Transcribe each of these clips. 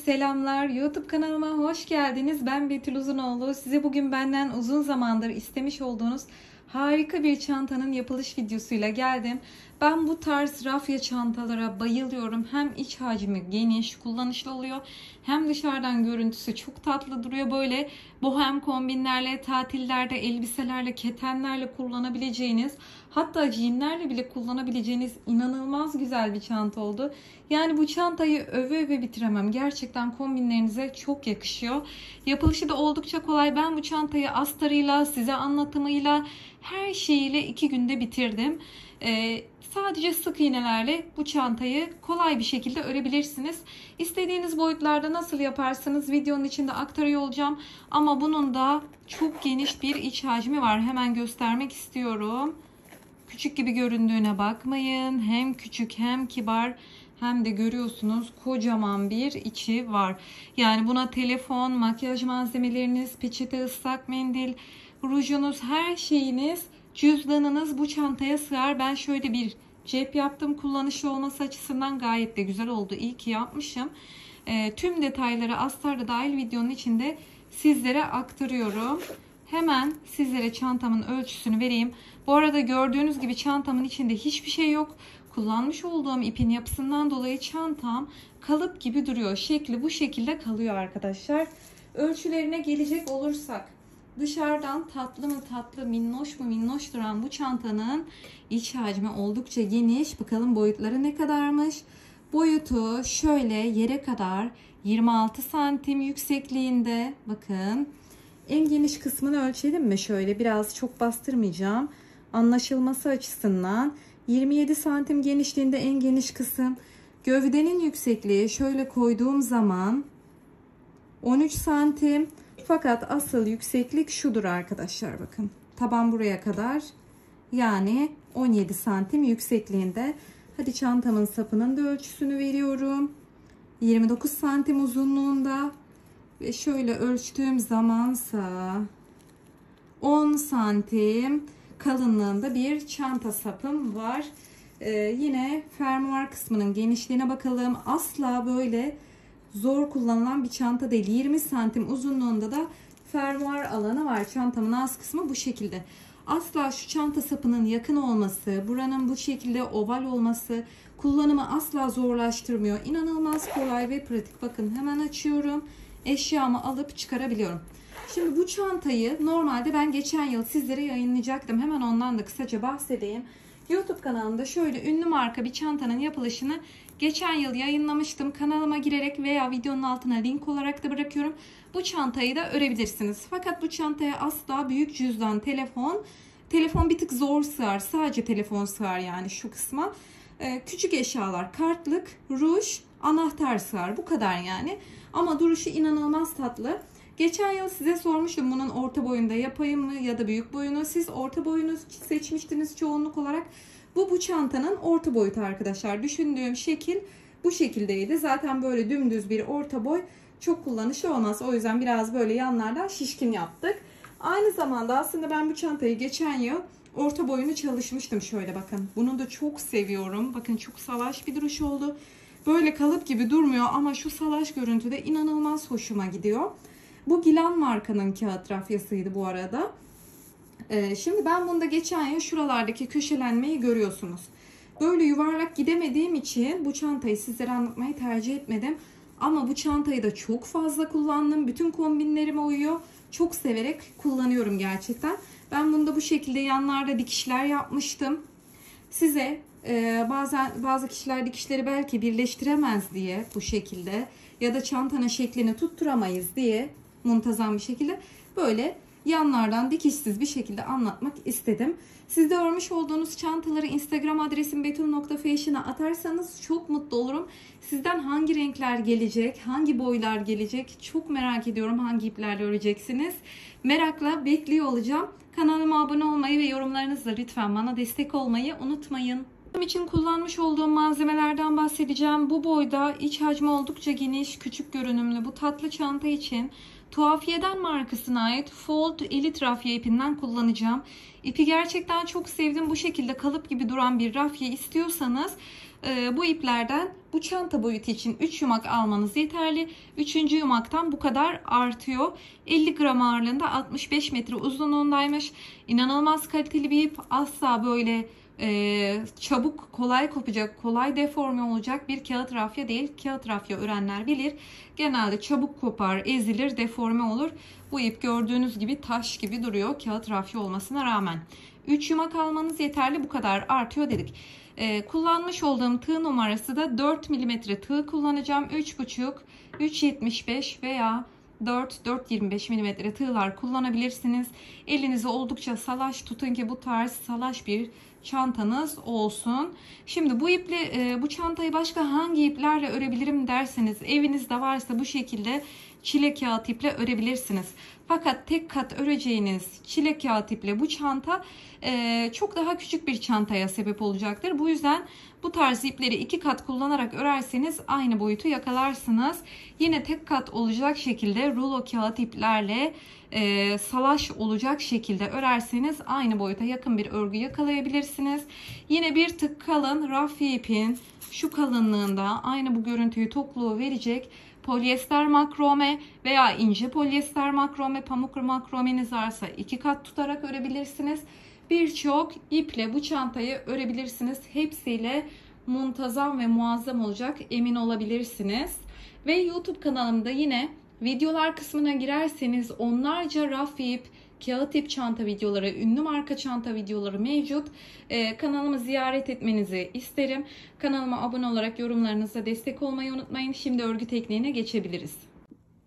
selamlar. YouTube kanalıma hoş geldiniz. Ben Betül Uzunoğlu. Size bugün benden uzun zamandır istemiş olduğunuz harika bir çantanın yapılış videosuyla geldim. Ben bu tarz rafya çantalara bayılıyorum. Hem iç hacmi geniş, kullanışlı oluyor. Hem dışarıdan görüntüsü çok tatlı duruyor. Böyle bohem kombinlerle, tatillerde, elbiselerle, ketenlerle kullanabileceğiniz, hatta jeanlerle bile kullanabileceğiniz inanılmaz güzel bir çanta oldu. Yani bu çantayı öve öve bitiremem. Gerçekten kombinlerinize çok yakışıyor. Yapılışı da oldukça kolay. Ben bu çantayı astarıyla, size anlatımıyla, her şeyiyle 2 günde bitirdim. Sadece sık iğnelerle bu çantayı kolay bir şekilde örebilirsiniz. İstediğiniz boyutlarda nasıl yaparsanız videonun içinde aktarıyor olacağım. Ama bunun da çok geniş bir iç hacmi var. Hemen göstermek istiyorum. Küçük gibi göründüğüne bakmayın. Hem küçük hem kibar hem de görüyorsunuz kocaman bir içi var. Yani buna telefon, makyaj malzemeleriniz, peçete, ıslak mendil, rujunuz, her şeyiniz, cüzdanınız bu çantaya sığar. Ben şöyle bir cep yaptım. Kullanışlı olması açısından gayet de güzel oldu. İyi ki yapmışım. Tüm detayları astarda dahil videonun içinde sizlere aktarıyorum. Hemen sizlere çantamın ölçüsünü vereyim. Bu arada gördüğünüz gibi çantamın içinde hiçbir şey yok. Kullanmış olduğum ipin yapısından dolayı çantam kalıp gibi duruyor. Şekli bu şekilde kalıyor arkadaşlar. Ölçülerine gelecek olursak, dışarıdan tatlı mı tatlı, minnoş mu minnoş duran bu çantanın iç hacmi oldukça geniş. Bakalım boyutları ne kadarmış? Boyutu şöyle yere kadar 26 santim yüksekliğinde. Bakın. En geniş kısmını ölçelim mi? Şöyle biraz çok bastırmayacağım. Anlaşılması açısından 27 santim genişliğinde en geniş kısım. Gövdenin yüksekliği şöyle koyduğum zaman 13 santim. Fakat asıl yükseklik şudur arkadaşlar, bakın. Taban buraya kadar. Yani 17 santim yüksekliğinde. Hadi çantamın sapının da ölçüsünü veriyorum. 29 santim uzunluğunda. Ve şöyle ölçtüğüm zamansa 10 santim kalınlığında bir çanta sapım var. Yine fermuar kısmının genişliğine bakalım. Asla böyle zor kullanılan bir çanta değil. 20 santim uzunluğunda da fermuar alanı var. Çantamın az kısmı bu şekilde. Asla şu çanta sapının yakın olması, buranın bu şekilde oval olması kullanımı asla zorlaştırmıyor. İnanılmaz kolay ve pratik. Bakın hemen açıyorum. Eşyamı alıp çıkarabiliyorum. Şimdi bu çantayı normalde ben geçen yıl sizlere yayınlayacaktım. Hemen ondan da kısaca bahsedeyim. YouTube kanalımda şöyle ünlü marka bir çantanın yapılışını geçen yıl yayınlamıştım. Kanalıma girerek veya videonun altına link olarak da bırakıyorum. Bu çantayı da örebilirsiniz. Fakat bu çantaya asla büyük cüzdan, telefon bir tık zor sığar. Sadece telefon sığar yani şu kısma. Küçük eşyalar, kartlık, ruj, anahtar sığar. Bu kadar yani. Ama duruşu inanılmaz tatlı. Geçen yıl size sormuştum bunun orta boyunda yapayım mı ya da büyük boyunu. Siz orta boyunu seçmiştiniz çoğunluk olarak. Bu çantanın orta boyutu arkadaşlar. Düşündüğüm şekil bu şekildeydi. Zaten böyle dümdüz bir orta boy çok kullanışlı olmaz. O yüzden biraz böyle yanlardan şişkin yaptık. Aynı zamanda aslında ben bu çantayı geçen yıl orta boyunu çalışmıştım. Şöyle bakın. Bunu da çok seviyorum. Bakın çok salaş bir duruş oldu. Böyle kalıp gibi durmuyor ama şu salaş görüntüde inanılmaz hoşuma gidiyor. Bu Gilan markanın kağıt rafyasıydı bu arada. Şimdi ben bunda geçen yıl şuralardaki köşelenmeyi görüyorsunuz. Böyle yuvarlak gidemediğim için bu çantayı sizlere anlatmayı tercih etmedim. Ama bu çantayı da çok fazla kullandım. Bütün kombinlerime uyuyor. Çok severek kullanıyorum gerçekten. Ben bunda bu şekilde yanlarda dikişler yapmıştım. Size bazı kişiler dikişleri belki birleştiremez diye bu şekilde ya da çantanın şeklini tutturamayız diye muntazam bir şekilde böyle yanlardan dikişsiz bir şekilde anlatmak istedim. Siz de örmüş olduğunuz çantaları Instagram adresim betul.fashion'a atarsanız çok mutlu olurum. Sizden hangi renkler gelecek, hangi boylar gelecek çok merak ediyorum. Hangi iplerle öreceksiniz? Merakla bekliyor olacağım. Kanalıma abone olmayı ve yorumlarınızla lütfen bana destek olmayı unutmayın. Benim için kullanmış olduğum malzemelerden bahsedeceğim. Bu boyda iç hacmi oldukça geniş, küçük görünümlü bu tatlı çanta için Tuhafiyeden markasına ait Fold Elite rafya ipinden kullanacağım. İpi gerçekten çok sevdim. Bu şekilde kalıp gibi duran bir rafya istiyorsanız Bu iplerden bu çanta boyutu için 3 yumak almanız yeterli. 3. yumaktan bu kadar artıyor. 50 gram ağırlığında, 65 metre uzunluğundaymış. İnanılmaz kaliteli bir ip. Asla böyle çabuk, kolay kopacak, kolay deforme olacak bir kağıt rafya değil. Kağıt rafya örenler bilir. Genelde çabuk kopar, ezilir, deforme olur. Bu ip gördüğünüz gibi taş gibi duruyor kağıt rafya olmasına rağmen. 3 yumak almanız yeterli, bu kadar artıyor dedik. Kullanmış olduğum tığ numarası da 4 milimetre tığ kullanacağım. 3,5, 3,75 veya 4-4,25 milimetre tığlar kullanabilirsiniz. Elinizi oldukça salaş tutun ki bu tarz salaş bir çantanız olsun. Şimdi bu iple bu çantayı başka hangi iplerle örebilirim derseniz, evinizde varsa bu şekilde çile kağıt iple örebilirsiniz. Fakat tek kat öreceğiniz çile kağıt iple bu çanta çok daha küçük bir çantaya sebep olacaktır. Bu yüzden bu tarz ipleri 2 kat kullanarak örerseniz aynı boyutu yakalarsınız. Yine tek kat olacak şekilde rulo kağıt iplerle salaş olacak şekilde örerseniz aynı boyuta yakın bir örgü yakalayabilirsiniz. Yine bir tık kalın rafya ipin şu kalınlığında aynı bu görüntüyü, tokluğu verecek polyester makrome veya ince polyester makrome, pamuk makromeniz varsa 2 kat tutarak örebilirsiniz. Birçok iple bu çantayı örebilirsiniz. Hepsiyle muntazam ve muazzam olacak, emin olabilirsiniz. Ve YouTube kanalımda yine videolar kısmına girerseniz onlarca rafya ip, kağıt ip çanta videoları, ünlü marka çanta videoları mevcut. Kanalımı ziyaret etmenizi isterim. Kanalıma abone olarak yorumlarınızla destek olmayı unutmayın. Şimdi örgü tekniğine geçebiliriz.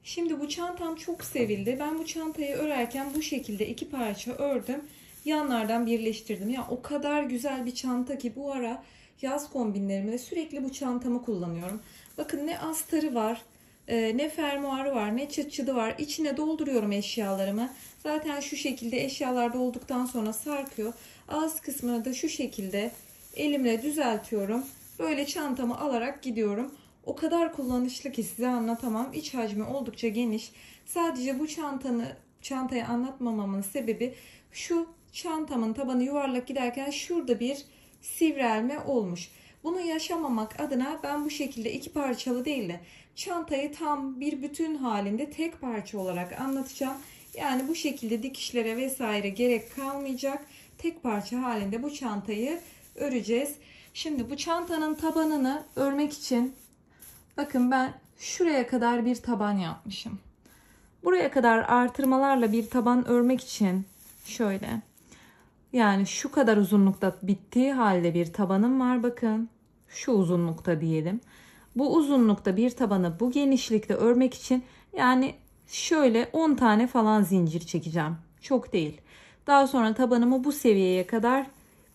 Şimdi bu çantam çok sevildi. Ben bu çantayı örerken bu şekilde 2 parça ördüm. Yanlardan birleştirdim. Ya o kadar güzel bir çanta ki bu ara yaz kombinlerimde sürekli bu çantamı kullanıyorum. Bakın ne astarı var, ne fermuarı var, ne çıt çıdı var. İçine dolduruyorum eşyalarımı. Zaten şu şekilde eşyalar dolduktan sonra sarkıyor. Ağız kısmını da şu şekilde elimle düzeltiyorum. Böyle çantamı alarak gidiyorum. O kadar kullanışlı ki size anlatamam. İç hacmi oldukça geniş. Sadece bu çantayı anlatmamamın sebebi şu: çantamın tabanı yuvarlak giderken şurada bir sivrelme olmuş. Bunu yaşamamak adına ben bu şekilde 2 parçalı değil de çantayı tam bir bütün halinde tek parça olarak anlatacağım. Yani bu şekilde dikişlere vesaire gerek kalmayacak. Tek parça halinde bu çantayı öreceğiz. Şimdi bu çantanın tabanını örmek için bakın ben şuraya kadar bir taban yapmışım. Buraya kadar artırmalarla bir taban örmek için şöyle, yani şu kadar uzunlukta bittiği halde bir tabanım var. Bakın şu uzunlukta diyelim. Bu uzunlukta bir tabanı bu genişlikte örmek için yani şöyle 10 tane falan zincir çekeceğim. Çok değil. Daha sonra tabanımı bu seviyeye kadar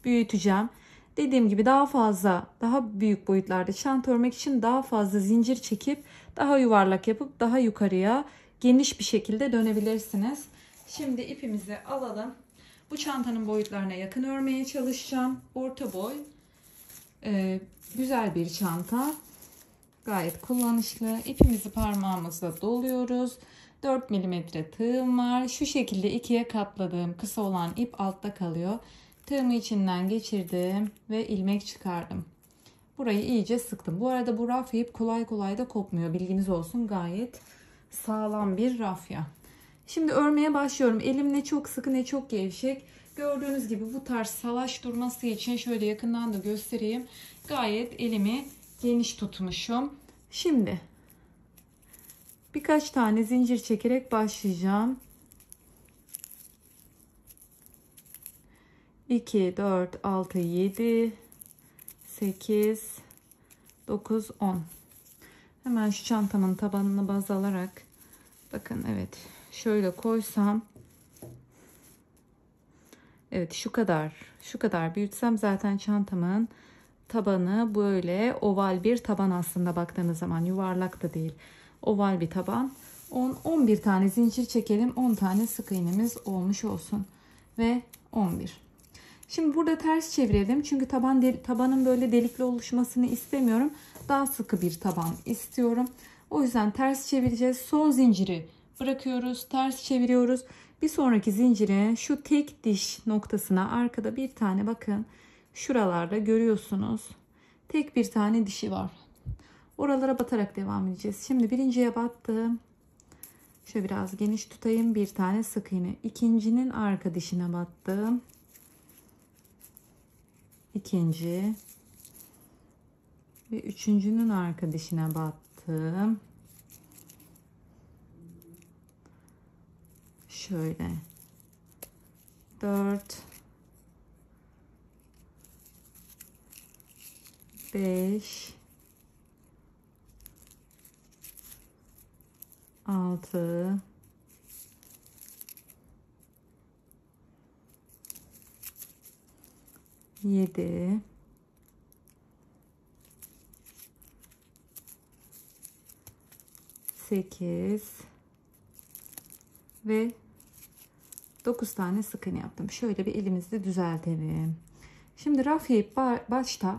büyüteceğim. Dediğim gibi daha fazla, daha büyük boyutlarda çanta örmek için daha fazla zincir çekip daha yuvarlak yapıp daha yukarıya geniş bir şekilde dönebilirsiniz. Şimdi ipimizi alalım. Bu çantanın boyutlarına yakın örmeye çalışacağım. Orta boy. Güzel bir çanta. Gayet kullanışlı. İpimizi parmağımızla doluyoruz. 4 milimetre tığım var. Şu şekilde ikiye katladığım kısa olan ip altta kalıyor. Tığımı içinden geçirdim ve ilmek çıkardım. Burayı iyice sıktım. Bu arada bu rafya ip kolay kolay da kopmuyor. Bilginiz olsun. Gayet sağlam bir rafya. Şimdi örmeye başlıyorum. Elim ne çok sıkı ne çok gevşek. Gördüğünüz gibi bu tarz salaş durması için şöyle yakından da göstereyim. Gayet elimi geniş tutmuşum. Şimdi birkaç tane zincir çekerek başlayacağım. 2, 4, 6, 7, 8, 9, 10. Hemen şu çantamın tabanını baz alarak bakın, evet, şöyle koysam, evet, şu kadar büyütsem zaten çantamın tabanı böyle oval bir taban, aslında baktığınız zaman yuvarlak da değil, oval bir taban. 11 tane zincir çekelim, 10 tane sık iğnemiz olmuş olsun ve 11. Şimdi burada ters çevirelim çünkü tabanın böyle delikli oluşmasını istemiyorum, daha sıkı bir taban istiyorum. O yüzden ters çevireceğiz. Son zinciri bırakıyoruz, ters çeviriyoruz. Bir sonraki zincire şu tek diş noktasına arkada bir tane, bakın şuralarda görüyorsunuz, tek bir tane dişi var. Oralara batarak devam edeceğiz. Şimdi birinciye battım. Şöyle biraz geniş tutayım. Bir tane sık iğne. İkincinin arka dişine battım. İkinci ve üçüncünün arka dişine battım. Şöyle 4 5 6 7 8 ve 9 tane sık iğne yaptım. Şöyle bir elimizde düzeltelim. Şimdi rafyayı başta,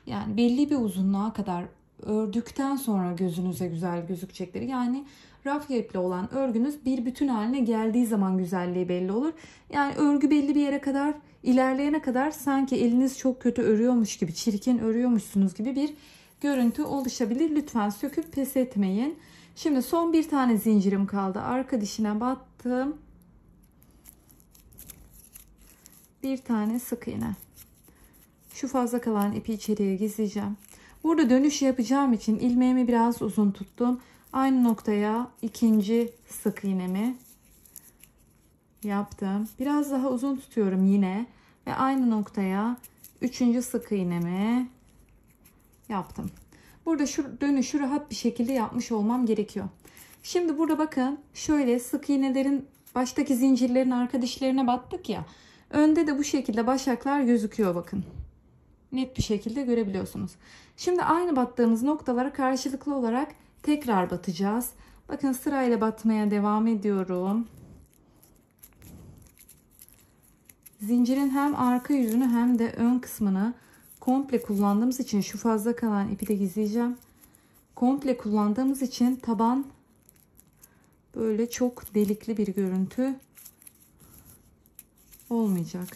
yani belli bir uzunluğa kadar ördükten sonra gözünüze güzel gözükecektir. Yani rafya iple olan örgünüz bir bütün haline geldiği zaman güzelliği belli olur. Yani örgü belli bir yere kadar ilerleyene kadar sanki eliniz çok kötü örüyormuş gibi, çirkin örüyormuşsunuz gibi bir görüntü oluşabilir. Lütfen söküp pes etmeyin. Şimdi son bir tane zincirim kaldı. Arka dişine battım. Bir tane sık iğne. Şu fazla kalan ipi içeriye gizleyeceğim. Burada dönüş yapacağım için ilmeğimi biraz uzun tuttum. Aynı noktaya ikinci sık iğnemi yaptım. Biraz daha uzun tutuyorum yine ve aynı noktaya üçüncü sık iğnemi yaptım. Burada şu dönüşü rahat bir şekilde yapmış olmam gerekiyor. Şimdi burada bakın, şöyle sık iğnelerin baştaki zincirlerin arka dişlerine battık ya. Önde de bu şekilde başaklar gözüküyor, bakın. Net bir şekilde görebiliyorsunuz. Şimdi aynı battığımız noktalara karşılıklı olarak tekrar batacağız. Bakın sırayla batmaya devam ediyorum. Zincirin hem arka yüzünü hem de ön kısmını komple kullandığımız için şu fazla kalan ipi de gizleyeceğim. Komple kullandığımız için taban böyle çok delikli bir görüntü olmayacak.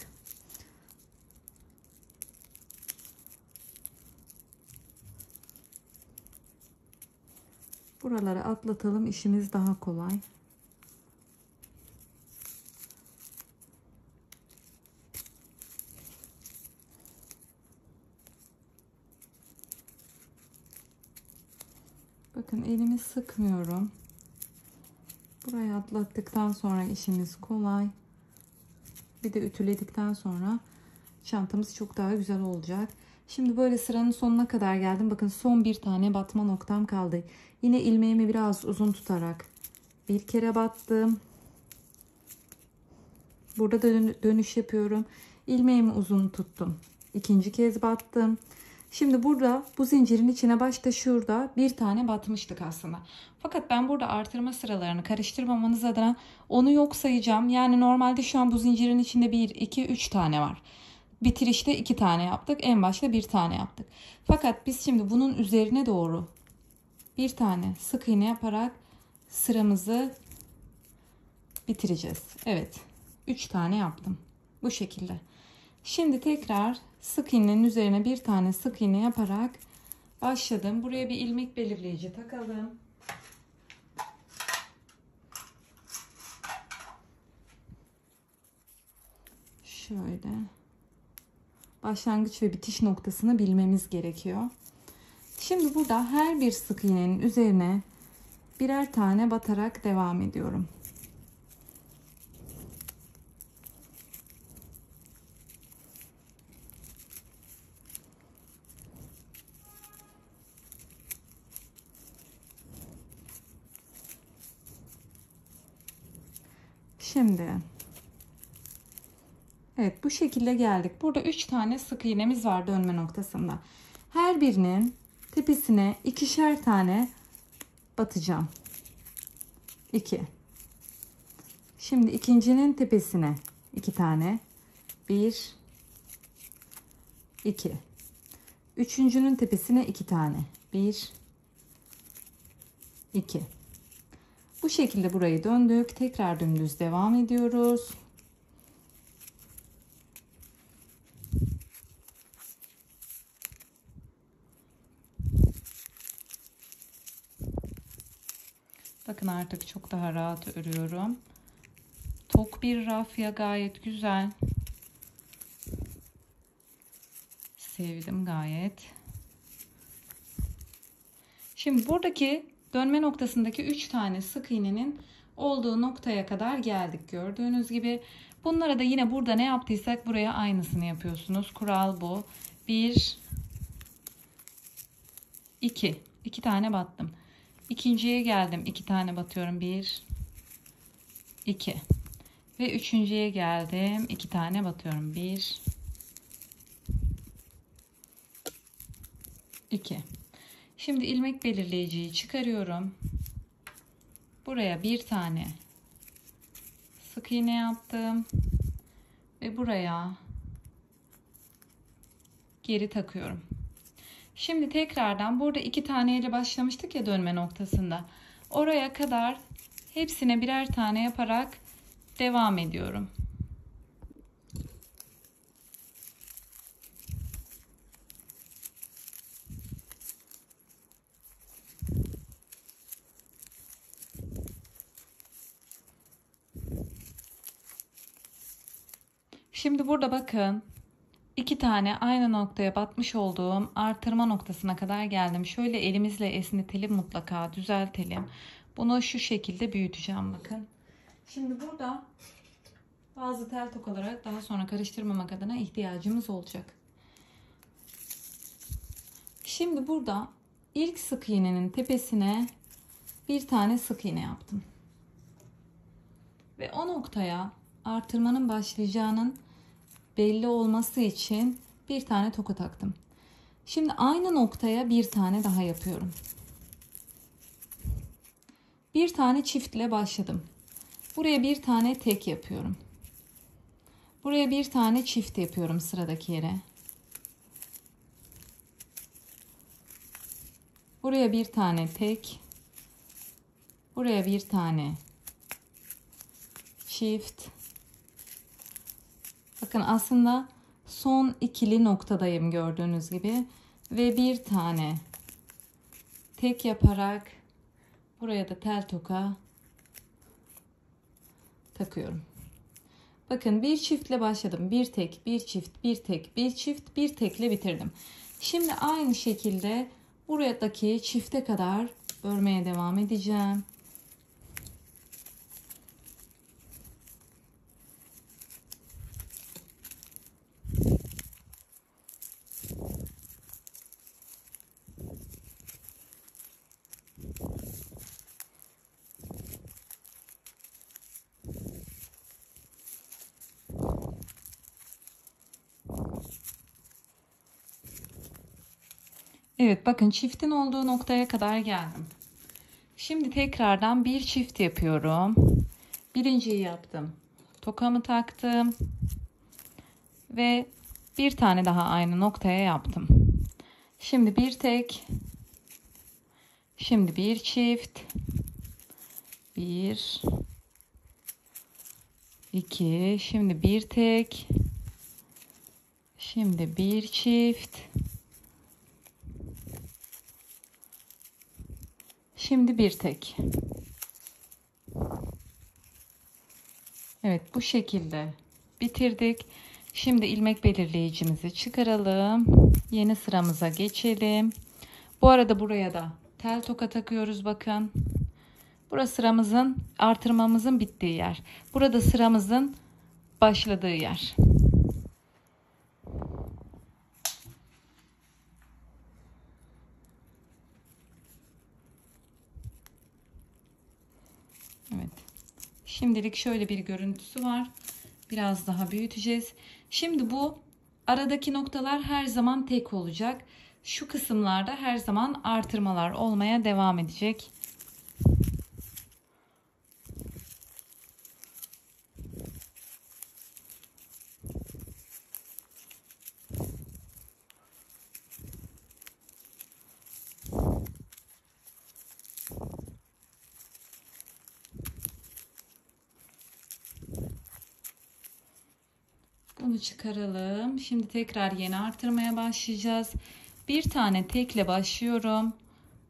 Buraları atlatalım, işimiz daha kolay. Bakın elimi sıkmıyorum. Burayı atlattıktan sonra işimiz kolay. Bir de ütüledikten sonra çantamız çok daha güzel olacak. Şimdi böyle sıranın sonuna kadar geldim. Bakın son bir tane batma noktam kaldı. Yine ilmeğimi biraz uzun tutarak bir kere battım. Burada da dönüş yapıyorum. İlmeğimi uzun tuttum. İkinci kez battım. Şimdi burada bu zincirin içine başta şurada bir tane batmıştık aslında. Fakat ben burada artırma sıralarını karıştırmamanız adına onu yok sayacağım. Yani normalde şu an bu zincirin içinde 1, 2, 3 tane var. Bitirişte 2 tane yaptık. En başta 1 tane yaptık. Fakat biz şimdi bunun üzerine doğru bir tane sık iğne yaparak sıramızı bitireceğiz. Evet. 3 tane yaptım. Bu şekilde. Şimdi tekrar sık iğnenin üzerine bir tane sık iğne yaparak başladım. Buraya bir ilmek belirleyici takalım. Şöyle. Başlangıç ve bitiş noktasını bilmemiz gerekiyor. Şimdi burada her bir sık iğnenin üzerine birer tane batarak devam ediyorum. Şimdi evet, bu şekilde geldik. Burada 3 tane sık iğnemiz var dönme noktasında. Her birinin tepesine ikişer tane batacağım. 2. Şimdi ikincinin tepesine 2 tane. 1 2. Üçüncünün tepesine 2 tane. 1 2. Bu şekilde burayı döndük. Tekrar dümdüz devam ediyoruz. Bakın artık çok daha rahat örüyorum. Tok bir rafya, gayet güzel. Sevdim gayet. Şimdi buradaki dönme noktasındaki 3 tane sık iğnenin olduğu noktaya kadar geldik gördüğünüz gibi. Bunlara da yine burada ne yaptıysak buraya aynısını yapıyorsunuz. Kural bu. 1 2 2 tane battım. İkinciye geldim. 2 tane batıyorum. 1 2 ve üçüncüye geldim. 2 tane batıyorum. 1 2. Şimdi ilmek belirleyiciyi çıkarıyorum. Buraya bir tane sık iğne yaptım ve buraya geri takıyorum. Şimdi tekrardan burada 2 tane ile başlamıştık ya dönme noktasında. Oraya kadar hepsine birer tane yaparak devam ediyorum. Şimdi burada bakın 2 tane aynı noktaya batmış olduğum artırma noktasına kadar geldim. Şöyle elimizle esnetelim, mutlaka düzeltelim. Bunu şu şekilde büyüteceğim bakın. Şimdi burada bazı tel tokalara daha sonra karıştırmamak adına ihtiyacımız olacak. Şimdi burada ilk sık iğnenin tepesine bir tane sık iğne yaptım. Ve o noktaya artırmanın başlayacağının belli olması için bir tane toka taktım. Şimdi aynı noktaya bir tane daha yapıyorum. Bir tane çiftle başladım. Buraya bir tane tek yapıyorum. Buraya bir tane çift yapıyorum sıradaki yere. Buraya bir tane tek. Buraya bir tane çift. Bakın aslında son ikili noktadayım gördüğünüz gibi. Ve bir tane tek yaparak buraya da tel toka takıyorum. Bakın bir çiftle başladım. Bir tek, bir çift, bir tek, bir çift, bir tekle bitirdim. Şimdi aynı şekilde buradaki çifte kadar örmeye devam edeceğim. Evet, bakın çiftin olduğu noktaya kadar geldim. Şimdi tekrardan bir çift yapıyorum. Birinciyi yaptım. Tokamı taktım. Ve bir tane daha aynı noktaya yaptım. Şimdi bir tek. Şimdi bir çift. 1 2. Şimdi bir tek. Şimdi bir çift. Şimdi bir tek. Evet, bu şekilde bitirdik. Şimdi ilmek belirleyicimizi çıkaralım. Yeni sıramıza geçelim. Bu arada buraya da tel toka takıyoruz bakın. Burası sıramızın, artırmamızın bittiği yer. Burada sıramızın başladığı yer. Evet. Şimdilik şöyle bir görüntüsü var. Biraz daha büyüteceğiz. Şimdi bu aradaki noktalar her zaman tek olacak. Şu kısımlarda her zaman artırmalar olmaya devam edecek. Bunu çıkaralım. Şimdi tekrar yeni artırmaya başlayacağız. Bir tane tekle başlıyorum.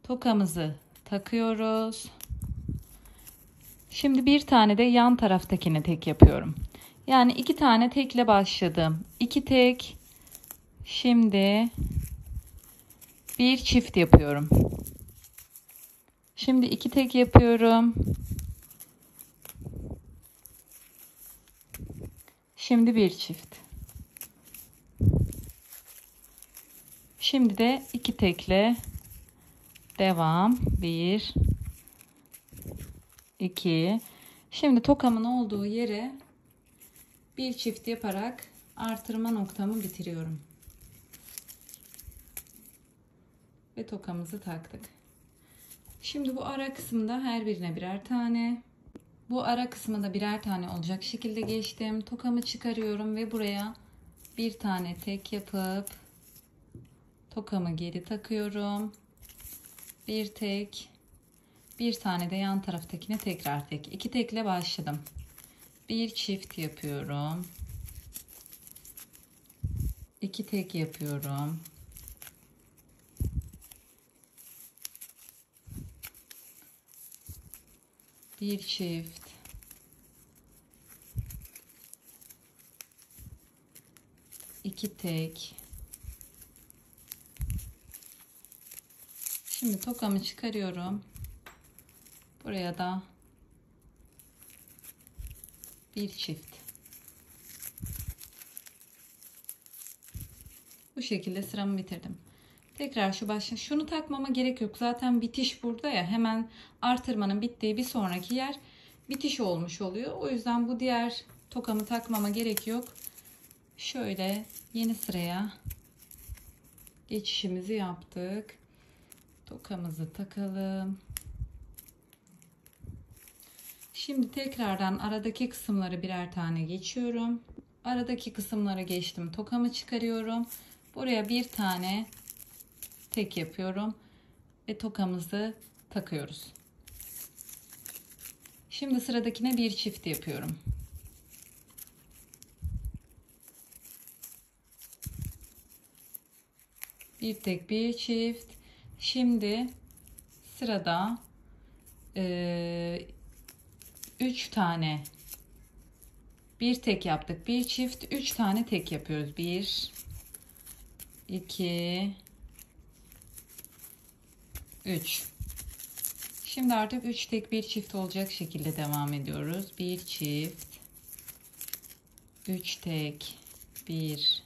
Tokamızı takıyoruz. Şimdi bir tane de yan taraftakine tek yapıyorum. Yani 2 tane tekle başladım. 2 tek. Şimdi bir çift yapıyorum. Şimdi 2 tek yapıyorum. Şimdi bir çift. Şimdi de 2 tekle devam. 1 2. Şimdi tokamın olduğu yere bir çift yaparak artırma noktamı bitiriyorum. Ve tokamızı taktık. Şimdi bu ara kısımda her birine birer tane. Bu ara kısmında birer tane olacak şekilde geçtim. Tokamı çıkarıyorum ve buraya bir tane tek yapıp tokamı geri takıyorum. Bir tek, bir tane de yan taraftakine tekrar tek. 2 tekle başladım. Bir çift yapıyorum. 2 tek yapıyorum. Bir çift. İki tek. Şimdi tokamı çıkarıyorum. Buraya da bir çift. Bu şekilde sıramı bitirdim. Tekrar şunu takmama gerek yok. Zaten bitiş burada ya. Hemen artırmanın bittiği bir sonraki yer bitiş olmuş oluyor. O yüzden bu diğer tokamı takmama gerek yok. Şöyle yeni sıraya geçişimizi yaptık. Tokamızı takalım. Şimdi tekrardan aradaki kısımları birer tane geçiyorum. Aradaki kısımları geçtim. Tokamı çıkarıyorum. Buraya bir tane tek yapıyorum ve tokamızı takıyoruz. Şimdi sıradakine bir çift yapıyorum. Bir tek bir çift. Şimdi sırada 3 tane bir tek yaptık. Bir çift 3 tane tek yapıyoruz. 1 2 3. Şimdi artık 3 tek bir çift olacak şekilde devam ediyoruz. Bir çift 3 tek 1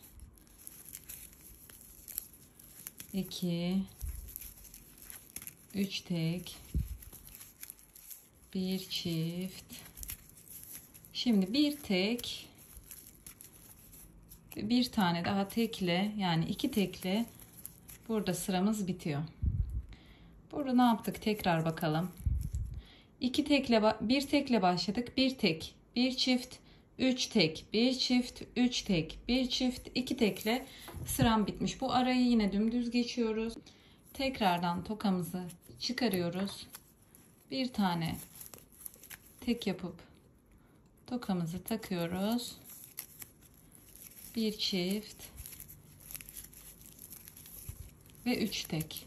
2 3 tek bir çift. Şimdi bir tek bir tane daha tekle, yani 2 tekle burada sıramız bitiyor. Burada ne yaptık tekrar bakalım. 2 tekle, bir tekle başladık. Bir tek bir çift 3 tek bir çift 3 tek bir çift 2 tekle sıram bitmiş. Bu arayı yine dümdüz geçiyoruz. Tekrardan tokamızı çıkarıyoruz. Bir tane tek yapıp tokamızı takıyoruz. Bir çift ve 3 tek.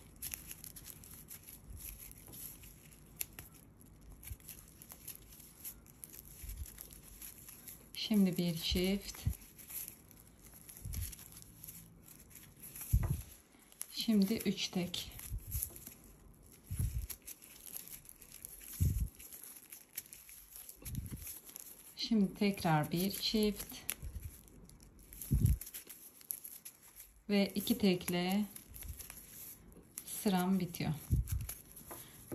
Şimdi bir çift. Şimdi 3 tek. Şimdi tekrar bir çift ve 2 tekle sıram bitiyor.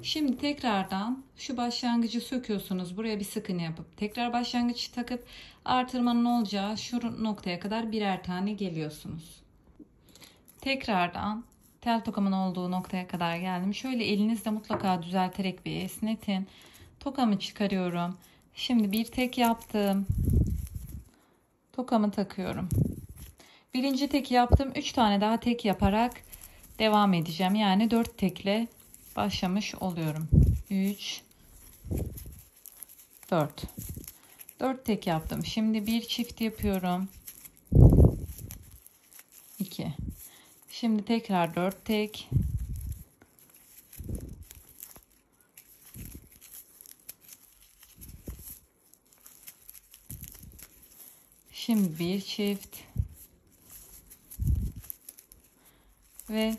Şimdi tekrardan şu başlangıcı söküyorsunuz. Buraya bir sık iğne yapıp tekrar başlangıç takıp artırmanın olacağı şu noktaya kadar birer tane geliyorsunuz. Tekrardan tel tokamın olduğu noktaya kadar geldim. Şöyle elinizle mutlaka düzelterek bir esnetin. Tokamı çıkarıyorum. Şimdi bir tek yaptım. Tokamı takıyorum. Birinci tek yaptım. 3 tane daha tek yaparak devam edeceğim. Yani 4 tekle başlamış oluyorum. 3 4 4 tek yaptım. Şimdi bir çift yapıyorum. 2. Şimdi tekrar 4 tek. Şimdi bir çift ve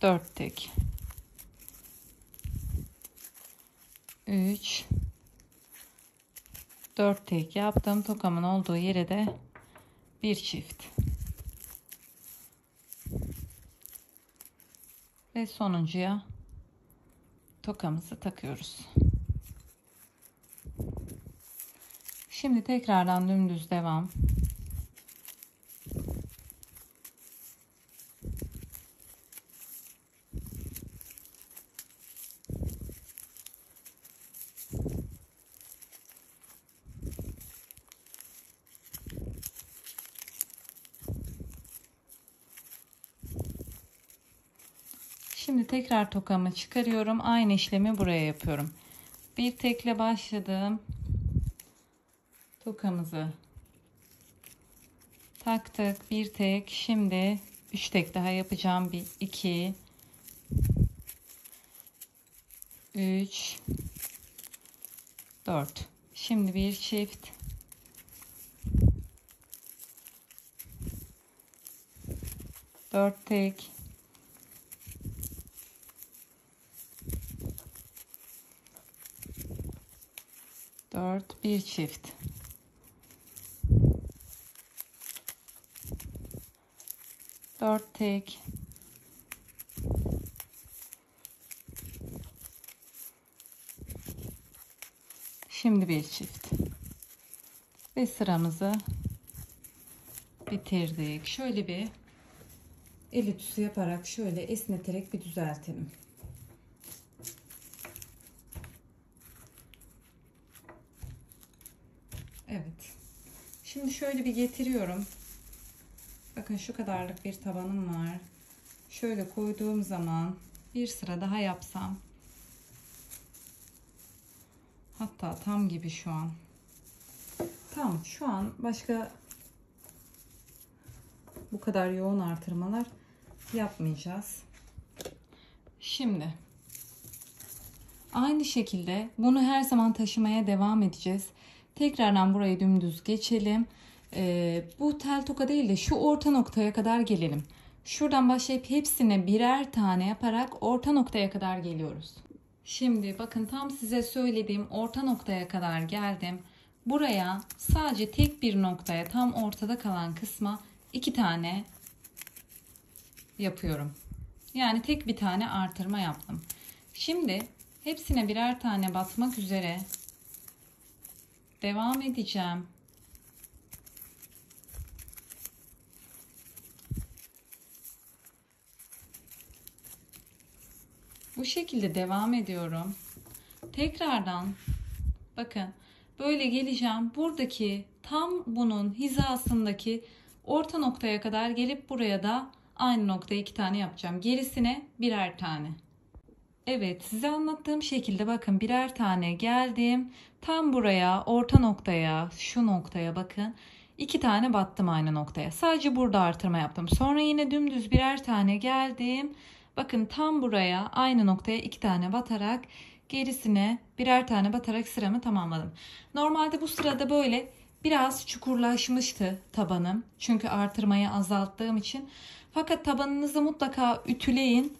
4 tek, 3 4 tek yaptım. Tokamın olduğu yere de bir çift ve sonuncuya tokamızı takıyoruz. Şimdi tekrardan dümdüz devam. Şimdi tekrar tokamı çıkarıyorum. Aynı işlemi buraya yapıyorum. Bir tekle başladım. Tokamızı taktık. Bir tek. Şimdi 3 tek daha yapacağım. 1 2 3 4. Şimdi bir çift. Dört tek. Dört, bir çift. Dört tek. Şimdi bir çift. Ve sıramızı bitirdik. Şöyle bir el ütüsü yaparak şöyle esneterek bir düzeltelim. Evet. Şimdi şöyle bir getiriyorum. Bakın şu kadarlık bir tabanım var. Şöyle koyduğum zaman bir sıra daha yapsam. Hatta tam gibi şu an. Tam şu an başka bu kadar yoğun artırmalar yapmayacağız. Şimdi aynı şekilde bunu her zaman taşımaya devam edeceğiz. Tekrardan burayı dümdüz geçelim. Bu tel toka değil de şu orta noktaya kadar gelelim. Şuradan başlayıp hepsine birer tane yaparak orta noktaya kadar geliyoruz. Şimdi bakın tam size söylediğim orta noktaya kadar geldim. Buraya sadece tek bir noktaya, tam ortada kalan kısma 2 tane yapıyorum. Yani tek bir tane artırma yaptım. Şimdi hepsine birer tane batmak üzere devam edeceğim. Bu şekilde devam ediyorum. Tekrardan bakın böyle geleceğim. Buradaki tam bunun hizasındaki orta noktaya kadar gelip buraya da aynı noktaya 2 tane yapacağım. Gerisine birer tane. Evet, size anlattığım şekilde bakın birer tane geldim. Tam buraya, orta noktaya, şu noktaya bakın. 2 tane battım aynı noktaya. Sadece burada artırma yaptım. Sonra yine dümdüz birer tane geldim. Bakın tam buraya, aynı noktaya 2 tane batarak gerisine birer tane batarak sıramı tamamladım. Normalde bu sırada böyle biraz çukurlaşmıştı tabanım. Çünkü artırmayı azalttığım için. Fakat tabanınızı mutlaka ütüleyin.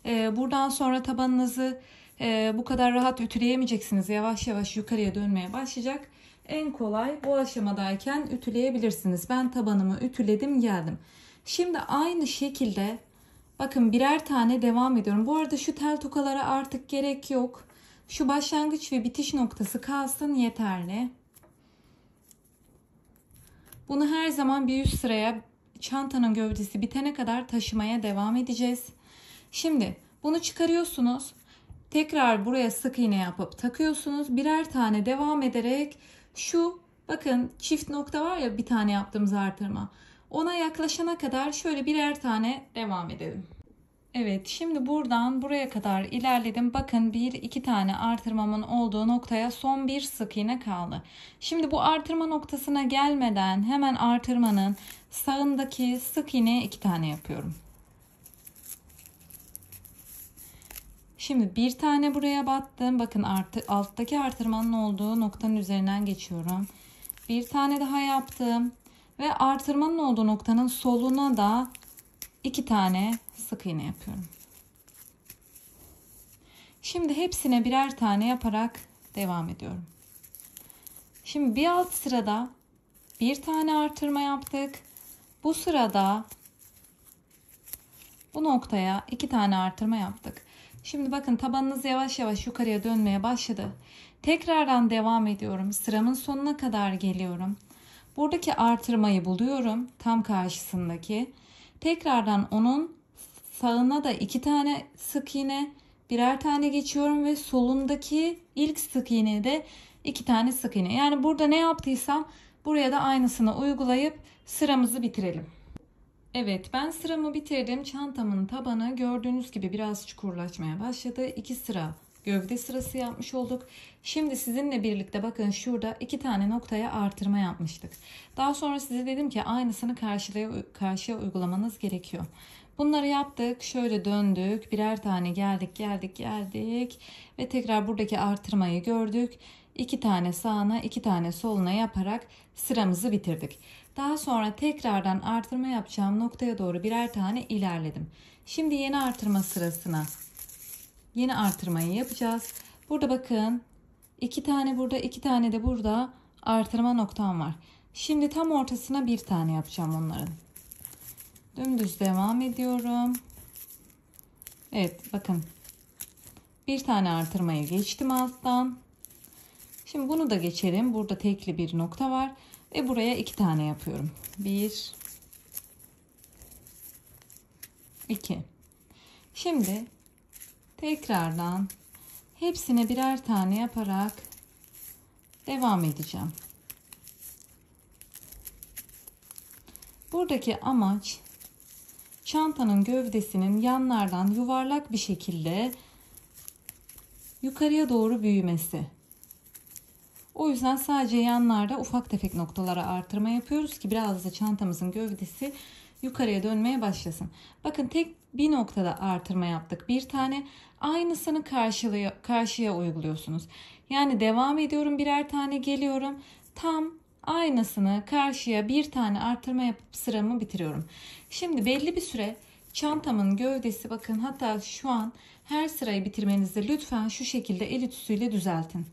Buradan sonra tabanınızı bu kadar rahat ütüleyemeyeceksiniz. Yavaş yavaş yukarıya dönmeye başlayacak. En kolay bu aşamadayken ütüleyebilirsiniz. Ben tabanımı ütüledim geldim. Şimdi aynı şekilde bakın birer tane devam ediyorum. Bu arada şu tel tokalara artık gerek yok. Şu başlangıç ve bitiş noktası kalsın yeterli. Bunu her zaman bir üst sıraya çantanın gövdesi bitene kadar taşımaya devam edeceğiz. Şimdi bunu çıkarıyorsunuz. Tekrar buraya sık iğne yapıp takıyorsunuz. Birer tane devam ederek şu bakın çift nokta var ya bir tane yaptığımız artırma. Ona yaklaşana kadar şöyle birer tane devam edelim. Evet, şimdi buradan buraya kadar ilerledim. Bakın 1-2 tane artırmamın olduğu noktaya son bir sık iğne kaldı. Şimdi bu artırma noktasına gelmeden hemen artırmanın sağındaki sık iğneye 2 tane yapıyorum. Şimdi bir tane buraya battım. Bakın alttaki artırmanın olduğu noktanın üzerinden geçiyorum. Bir tane daha yaptım. Ve artırmanın olduğu noktanın soluna da 2 tane sık iğne yapıyorum. Şimdi hepsine birer tane yaparak devam ediyorum. Şimdi bir alt sırada bir tane artırma yaptık. Bu sırada bu noktaya 2 tane artırma yaptık. Şimdi bakın tabanınız yavaş yavaş yukarıya dönmeye başladı. Tekrardan devam ediyorum. Sıramın sonuna kadar geliyorum. Buradaki artırmayı buluyorum. Tam karşısındaki. Tekrardan onun sağına da 2 tane sık iğne, birer tane geçiyorum ve solundaki ilk sık iğneye de 2 tane sık iğne. Yani burada ne yaptıysam buraya da aynısını uygulayıp sıramızı bitirelim. Evet, ben sıramı bitirdim. Çantamın tabanı gördüğünüz gibi biraz çukurlaşmaya başladı. 2 sıra gövde sırası yapmış olduk. Şimdi sizinle birlikte bakın şurada 2 tane noktaya artırma yapmıştık. Daha sonra size dedim ki aynısını karşıya uygulamanız gerekiyor. Bunları yaptık. Şöyle döndük. Birer tane geldik ve tekrar buradaki artırmayı gördük. 2 tane sağına 2 tane soluna yaparak sıramızı bitirdik. Daha sonra tekrardan artırma yapacağım noktaya doğru birer tane ilerledim. Şimdi yeni artırma sırasına yeni artırmayı yapacağız. Burada bakın 2 tane burada 2 tane de burada artırma noktam var. Şimdi tam ortasına bir tane yapacağım onların. Dümdüz devam ediyorum. Evet bakın bir tane artırmayı geçtim alttan. Şimdi bunu da geçelim. Burada tekli bir nokta var ve buraya 2 tane yapıyorum. 1 2. Şimdi tekrardan hepsine birer tane yaparak devam edeceğim. Buradaki amaç çantanın gövdesinin yanlardan yuvarlak bir şekilde yukarıya doğru büyümesi. O yüzden sadece yanlarda ufak tefek noktalara artırma yapıyoruz ki biraz da çantamızın gövdesi yukarıya dönmeye başlasın. Bakın tek bir noktada artırma yaptık. Bir tane aynısını karşıya uyguluyorsunuz. Yani devam ediyorum birer tane geliyorum. Tam aynısını karşıya bir tane artırma yapıp sıramı bitiriyorum. Şimdi belli bir süre çantamın gövdesi bakın hatta şu an her sırayı bitirmenizde lütfen şu şekilde el ütüsüyle düzeltin.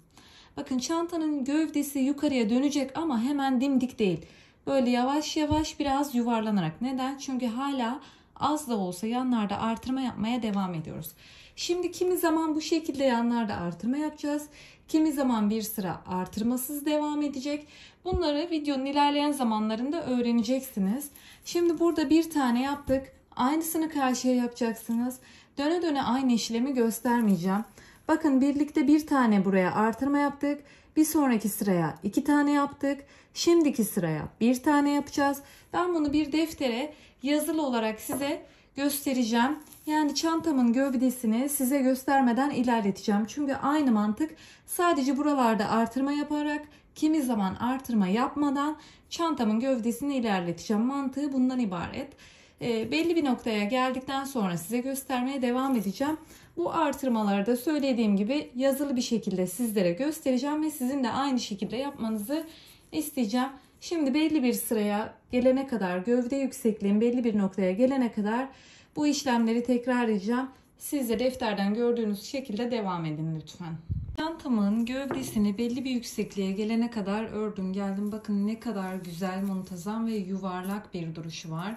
Bakın çantanın gövdesi yukarıya dönecek ama hemen dimdik değil. Böyle yavaş yavaş biraz yuvarlanarak. Neden? Çünkü hala az da olsa yanlarda artırma yapmaya devam ediyoruz. Şimdi kimi zaman bu şekilde yanlarda artırma yapacağız. Kimi zaman bir sıra artırmasız devam edecek. Bunları videonun ilerleyen zamanlarında öğreneceksiniz. Şimdi burada bir tane yaptık. Aynısını karşıya yapacaksınız. Döne döne aynı işlemi göstermeyeceğim. Bakın birlikte bir tane buraya artırma yaptık. Bir sonraki sıraya 2 tane yaptık. Şimdiki sıraya bir tane yapacağız. Ben bunu bir deftere yazılı olarak size göstereceğim. Yani çantamın gövdesini size göstermeden ilerleteceğim. Çünkü aynı mantık sadece buralarda artırma yaparak kimi zaman artırma yapmadan çantamın gövdesini ilerleteceğim. Mantığı bundan ibaret. Belli bir noktaya geldikten sonra size göstermeye devam edeceğim. Bu artırmaları da söylediğim gibi yazılı bir şekilde sizlere göstereceğim ve sizin de aynı şekilde yapmanızı isteyeceğim. Şimdi belli bir sıraya gelene kadar, gövde yüksekliğin belli bir noktaya gelene kadar bu işlemleri tekrar edeceğim. Siz de defterden gördüğünüz şekilde devam edin lütfen. Çantamın gövdesini belli bir yüksekliğe gelene kadar ördüm geldim. Bakın ne kadar güzel, muntazam ve yuvarlak bir duruşu var.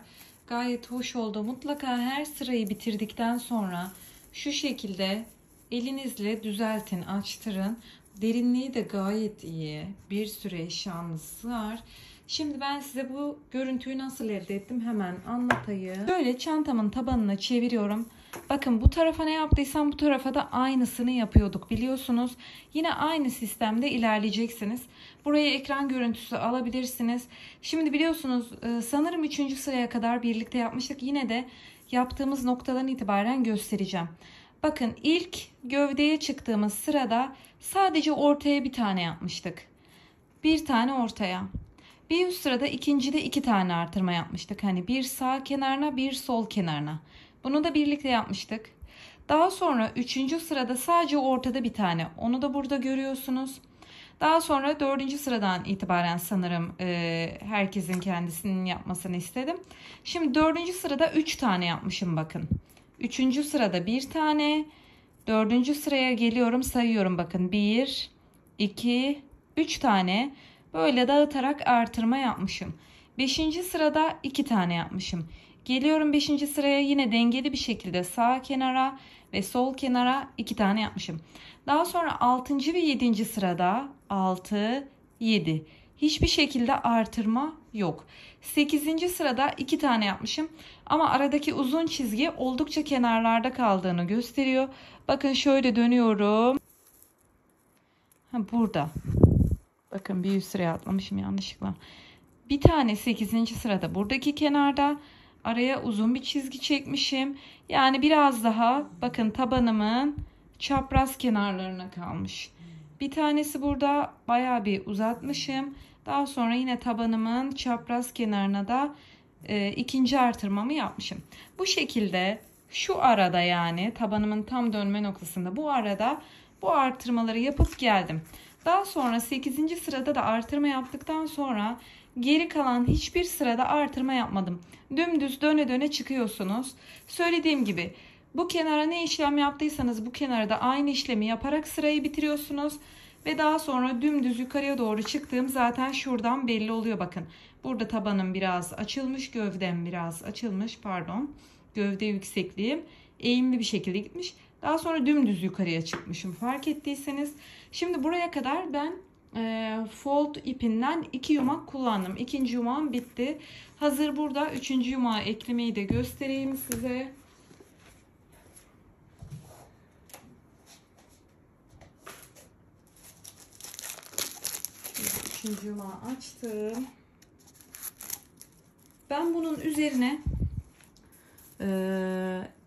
Gayet hoş oldu. Mutlaka her sırayı bitirdikten sonra şu şekilde elinizle düzeltin, açtırın. Derinliği de gayet iyi. Bir sürü eşyanız sığar. Şimdi ben size bu görüntüyü nasıl elde ettim hemen anlatayım. Böyle çantamın tabanını çeviriyorum. Bakın bu tarafa ne yaptıysam bu tarafa da aynısını yapıyorduk biliyorsunuz. Yine aynı sistemde ilerleyeceksiniz. Buraya ekran görüntüsü alabilirsiniz. Şimdi biliyorsunuz sanırım 3. sıraya kadar birlikte yapmıştık. Yine de yaptığımız noktadan itibaren göstereceğim. Bakın ilk gövdeye çıktığımız sırada sadece ortaya bir tane yapmıştık. Bir tane ortaya. Bir üst sırada ikincide 2 tane artırma yapmıştık. Hani bir sağ kenarına bir sol kenarına. Bunu da birlikte yapmıştık. Daha sonra 3. sırada sadece ortada bir tane. Onu da burada görüyorsunuz. Daha sonra 4. sıradan itibaren sanırım herkesin kendisinin yapmasını istedim. Şimdi 4. sırada 3 tane yapmışım bakın. 3. sırada 1 tane. 4. sıraya geliyorum, sayıyorum bakın. 1, 2, 3 tane. Böyle dağıtarak artırma yapmışım. 5. sırada 2 tane yapmışım. Geliyorum 5. sıraya, yine dengeli bir şekilde sağ kenara ve sol kenara 2 tane yapmışım. Daha sonra 6. ve 7. sırada 6, 7. Hiçbir şekilde artırma yok. 8. sırada 2 tane yapmışım. Ama aradaki uzun çizgi oldukça kenarlarda kaldığını gösteriyor. Bakın şöyle dönüyorum. Burada. Bakın bir üst sıraya atlamışım yanlışlıkla. Bir tane 8. sırada buradaki kenarda. Araya uzun bir çizgi çekmişim. Yani biraz daha bakın tabanımın çapraz kenarlarına kalmış. Bir tanesi burada bayağı bir uzatmışım. Daha sonra yine tabanımın çapraz kenarına da ikinci artırmamı yapmışım. Bu şekilde şu arada, yani tabanımın tam dönme noktasında bu arada bu artırmaları yapıp geldim. Daha sonra 8. sırada da artırma yaptıktan sonra geri kalan hiçbir sırada artırma yapmadım. Dümdüz döne döne çıkıyorsunuz. Söylediğim gibi bu kenara ne işlem yaptıysanız bu kenara da aynı işlemi yaparak sırayı bitiriyorsunuz. Ve daha sonra dümdüz yukarıya doğru çıktığım zaten şuradan belli oluyor bakın. Burada tabanım biraz açılmış, gövdem biraz açılmış, pardon. Gövde yüksekliğim eğimli bir şekilde gitmiş. Daha sonra dümdüz yukarıya çıkmışım, fark ettiyseniz. Şimdi buraya kadar ben fold ipinden 2 yumak kullandım. 2. yumağım bitti. Hazır burada 3. yumağı eklemeyi de göstereyim size. Şimdi yumağı açtım. Ben bunun üzerine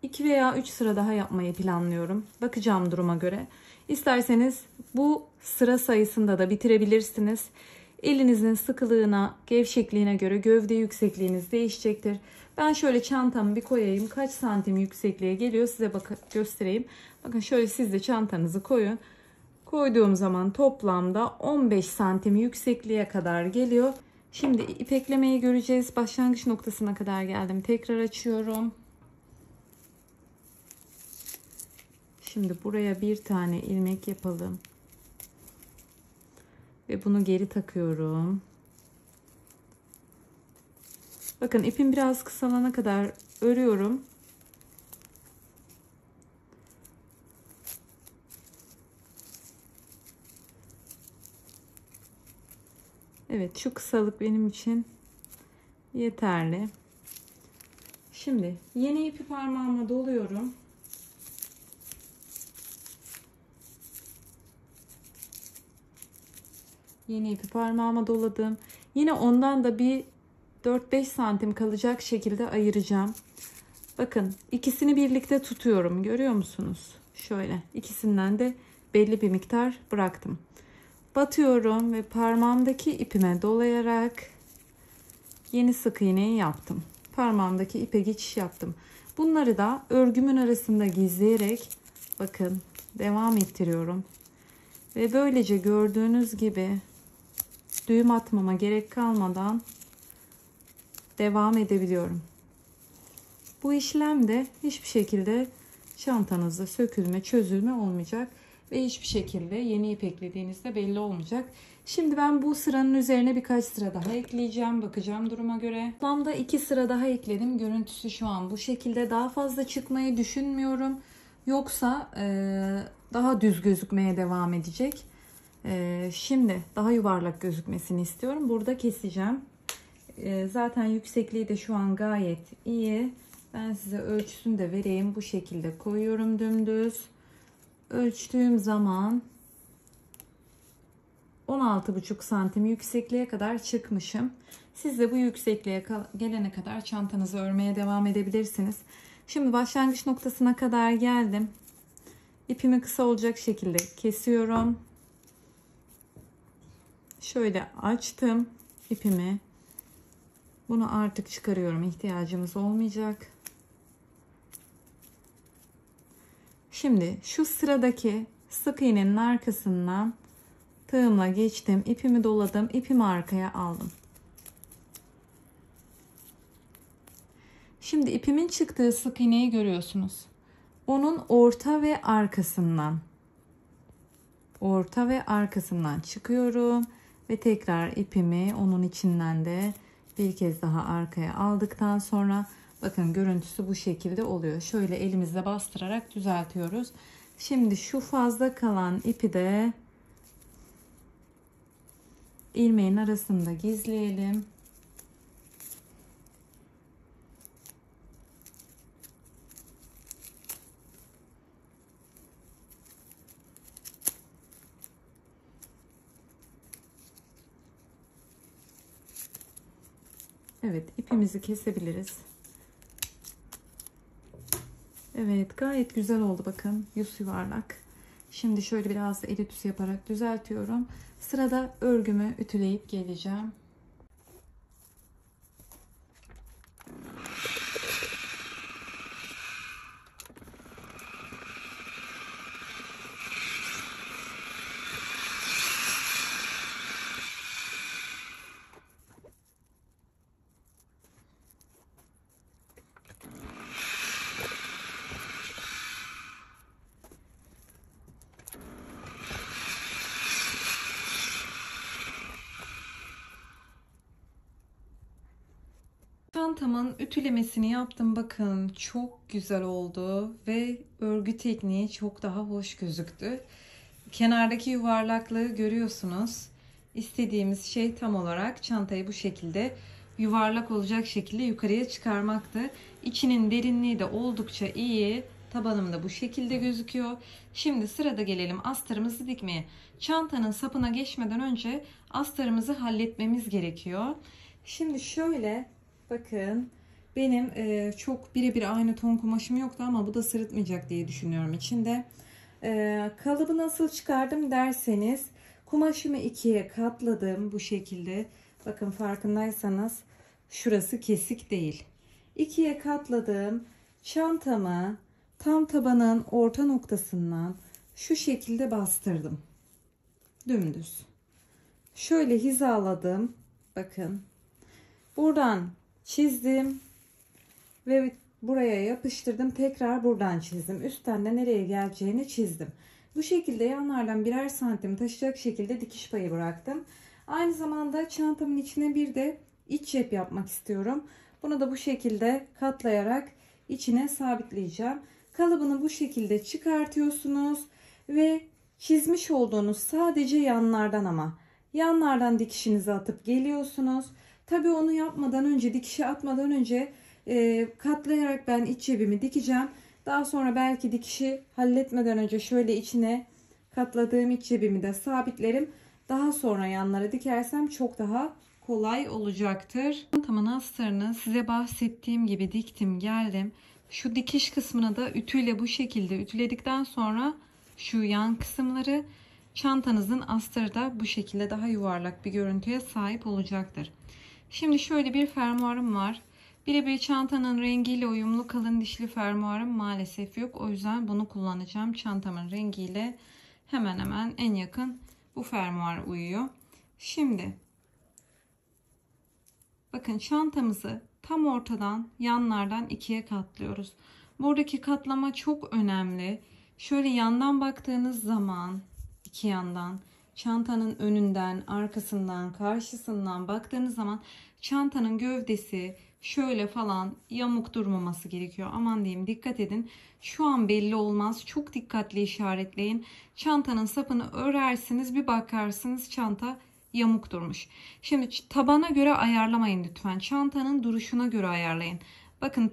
2 veya 3 sıra daha yapmayı planlıyorum. Bakacağım duruma göre. İsterseniz bu sıra sayısında da bitirebilirsiniz. Elinizin sıkılığına, gevşekliğine göre gövde yüksekliğiniz değişecektir. Ben şöyle çantamı bir koyayım. Kaç santim yüksekliğe geliyor size göstereyim. Bakın şöyle siz de çantanızı koyun. Koyduğum zaman toplamda 15 santim yüksekliğe kadar geliyor. Şimdi ipeklemeyi göreceğiz. Başlangıç noktasına kadar geldim. Tekrar açıyorum. Şimdi buraya bir tane ilmek yapalım. Ve bunu geri takıyorum. Bakın ipim biraz kısalana kadar örüyorum. Evet, şu kısalık benim için yeterli. Şimdi yeni ipi parmağıma doluyorum. Yeni ipi parmağıma doladım. Yine ondan da bir 4-5 santim kalacak şekilde ayıracağım. Bakın ikisini birlikte tutuyorum. Görüyor musunuz? Şöyle ikisinden de belli bir miktar bıraktım. Batıyorum ve parmağımdaki ipime dolayarak yeni sık iğneyi yaptım. Parmağımdaki ipe geçiş yaptım. Bunları da örgümün arasında gizleyerek bakın devam ettiriyorum. Ve böylece gördüğünüz gibi düğüm atmama gerek kalmadan devam edebiliyorum. Bu işlemde hiçbir şekilde çantanızda sökülme, çözülme olmayacak ve hiçbir şekilde yeni ip eklediğinizde belli olmayacak. Şimdi ben bu sıranın üzerine birkaç sıra daha ekleyeceğim. Bakacağım duruma göre. Toplamda 2 sıra daha ekledim. Görüntüsü şu an bu şekilde. Daha fazla çıkmayı düşünmüyorum. Yoksa daha düz gözükmeye devam edecek. Şimdi daha yuvarlak gözükmesini istiyorum. Burada keseceğim. Zaten yüksekliği de şu an gayet iyi. Ben size ölçüsünü de vereyim. Bu şekilde koyuyorum dümdüz. Ölçtüğüm zaman 16,5 santim yüksekliğe kadar çıkmışım. Siz de bu yüksekliğe gelene kadar çantanızı örmeye devam edebilirsiniz. Şimdi başlangıç noktasına kadar geldim. İpimi kısa olacak şekilde kesiyorum. Şöyle açtım ipimi. Bunu artık çıkarıyorum. İhtiyacımız olmayacak. Şimdi şu sıradaki sık iğnenin arkasından Tığımla geçtim. İpimi doladım. İpimi arkaya aldım. Şimdi ipimin çıktığı sık iğneyi görüyorsunuz. Onun orta ve arkasından çıkıyorum ve tekrar ipimi onun içinden de bir kez daha arkaya aldıktan sonra bakın görüntüsü bu şekilde oluyor. Şöyle elimizle bastırarak düzeltiyoruz. Şimdi şu fazla kalan ipi de ilmeğin arasında gizleyelim. Evet, ipimizi kesebiliriz. Evet, gayet güzel oldu bakın. Yüz yuvarlak. Şimdi şöyle biraz el ütüsü yaparak düzeltiyorum. Sırada örgümü ütüleyip geleceğim. Çantamın ütülemesini yaptım. Bakın çok güzel oldu ve örgü tekniği çok daha hoş gözüktü. Kenardaki yuvarlaklığı görüyorsunuz. İstediğimiz şey tam olarak çantayı bu şekilde yuvarlak olacak şekilde yukarıya çıkarmaktı. İçinin derinliği de oldukça iyi. Tabanım da bu şekilde gözüküyor. Şimdi sırada gelelim astarımızı dikmeye. Çantanın sapına geçmeden önce astarımızı halletmemiz gerekiyor. Şimdi şöyle bakın benim çok birebir aynı ton kumaşım yoktu ama bu da sırıtmayacak diye düşünüyorum içinde. Kalıbı nasıl çıkardım derseniz kumaşımı ikiye katladım bu şekilde. Bakın farkındaysanız şurası kesik değil. İkiye katladım. Çantamı tam tabanın orta noktasından şu şekilde bastırdım. Dümdüz. Şöyle hizaladım. Bakın. Buradan çizdim ve buraya yapıştırdım. Tekrar buradan çizdim. Üstten de nereye geleceğini çizdim. Bu şekilde yanlardan birer santim taşıyacak şekilde dikiş payı bıraktım. Aynı zamanda çantamın içine bir de iç cep yapmak istiyorum. Bunu da bu şekilde katlayarak içine sabitleyeceğim. Kalıbını bu şekilde çıkartıyorsunuz ve çizmiş olduğunuz sadece yanlardan ama yanlardan dikişinizi atıp geliyorsunuz. Tabii onu yapmadan önce, dikişi atmadan önce katlayarak ben iç cebimi dikeceğim. Daha sonra belki dikişi halletmeden önce şöyle içine katladığım iç cebimi de sabitlerim. Daha sonra yanlara dikersem çok daha kolay olacaktır. Çantamın astarını size bahsettiğim gibi diktim geldim. Şu dikiş kısmını da ütüyle bu şekilde ütüledikten sonra şu yan kısımları çantanızın astarı da bu şekilde daha yuvarlak bir görüntüye sahip olacaktır. Şimdi şöyle bir fermuarım var. Birebir çantanın rengiyle uyumlu kalın dişli fermuarım maalesef yok. O yüzden bunu kullanacağım. Çantamın rengiyle hemen hemen en yakın bu fermuar uyuyor. Şimdi bakın çantamızı tam ortadan yanlardan ikiye katlıyoruz. Buradaki katlama çok önemli. Şöyle yandan baktığınız zaman iki yandan çantanın önünden, arkasından, karşısından baktığınız zaman çantanın gövdesi şöyle falan yamuk durmaması gerekiyor. Aman diyeyim dikkat edin. Şu an belli olmaz. Çok dikkatli işaretleyin. Çantanın sapını örersiniz, bir bakarsınız çanta yamuk durmuş. Şimdi tabana göre ayarlamayın lütfen. Çantanın duruşuna göre ayarlayın. Bakın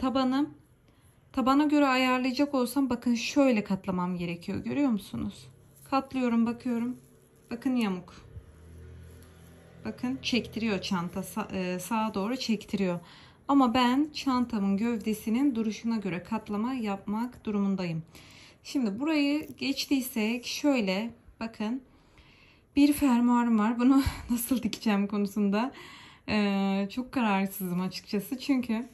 tabana göre ayarlayacak olsam bakın şöyle katlamam gerekiyor. Görüyor musunuz? Katlıyorum, bakıyorum. Bakın yamuk. Bakın çektiriyor çanta. Sağa doğru çektiriyor. Ama ben çantamın gövdesinin duruşuna göre katlama yapmak durumundayım. Şimdi burayı geçtiysek şöyle bakın. Bir fermuarım var. Bunu nasıl dikeceğim konusunda çok kararsızım açıkçası. Çünkü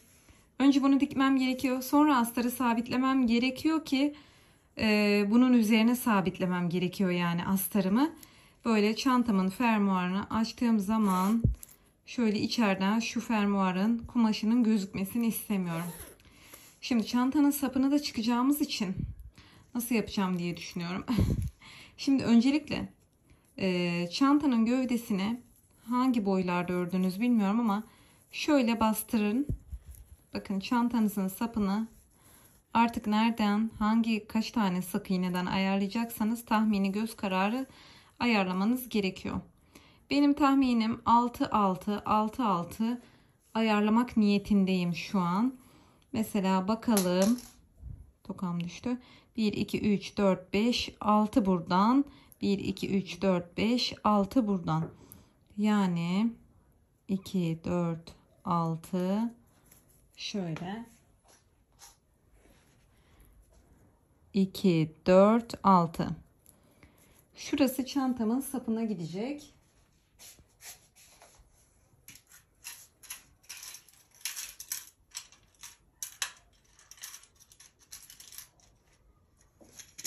önce bunu dikmem gerekiyor. Sonra astarı sabitlemem gerekiyor ki bunun üzerine sabitlemem gerekiyor yani astarımı. Böyle çantamın fermuarını açtığım zaman şöyle içeriden şu fermuarın kumaşının gözükmesini istemiyorum. Şimdi çantanın sapını da çıkacağımız için nasıl yapacağım diye düşünüyorum. Şimdi öncelikle çantanın gövdesine hangi boylarda ördünüz bilmiyorum ama şöyle bastırın. Bakın çantanızın sapını artık nereden, kaç tane sık iğneden ayarlayacaksanız tahmini göz kararı ayarlamanız gerekiyor. Benim tahminim 6-6 ayarlamak niyetindeyim şu an. Mesela bakalım. Tokam düştü. 1, 2, 3, 4, 5, 6 buradan. 1, 2, 3, 4, 5, 6 buradan. Yani 2, 4, 6 şöyle. 2, 4, 6. Şurası çantamın sapına gidecek.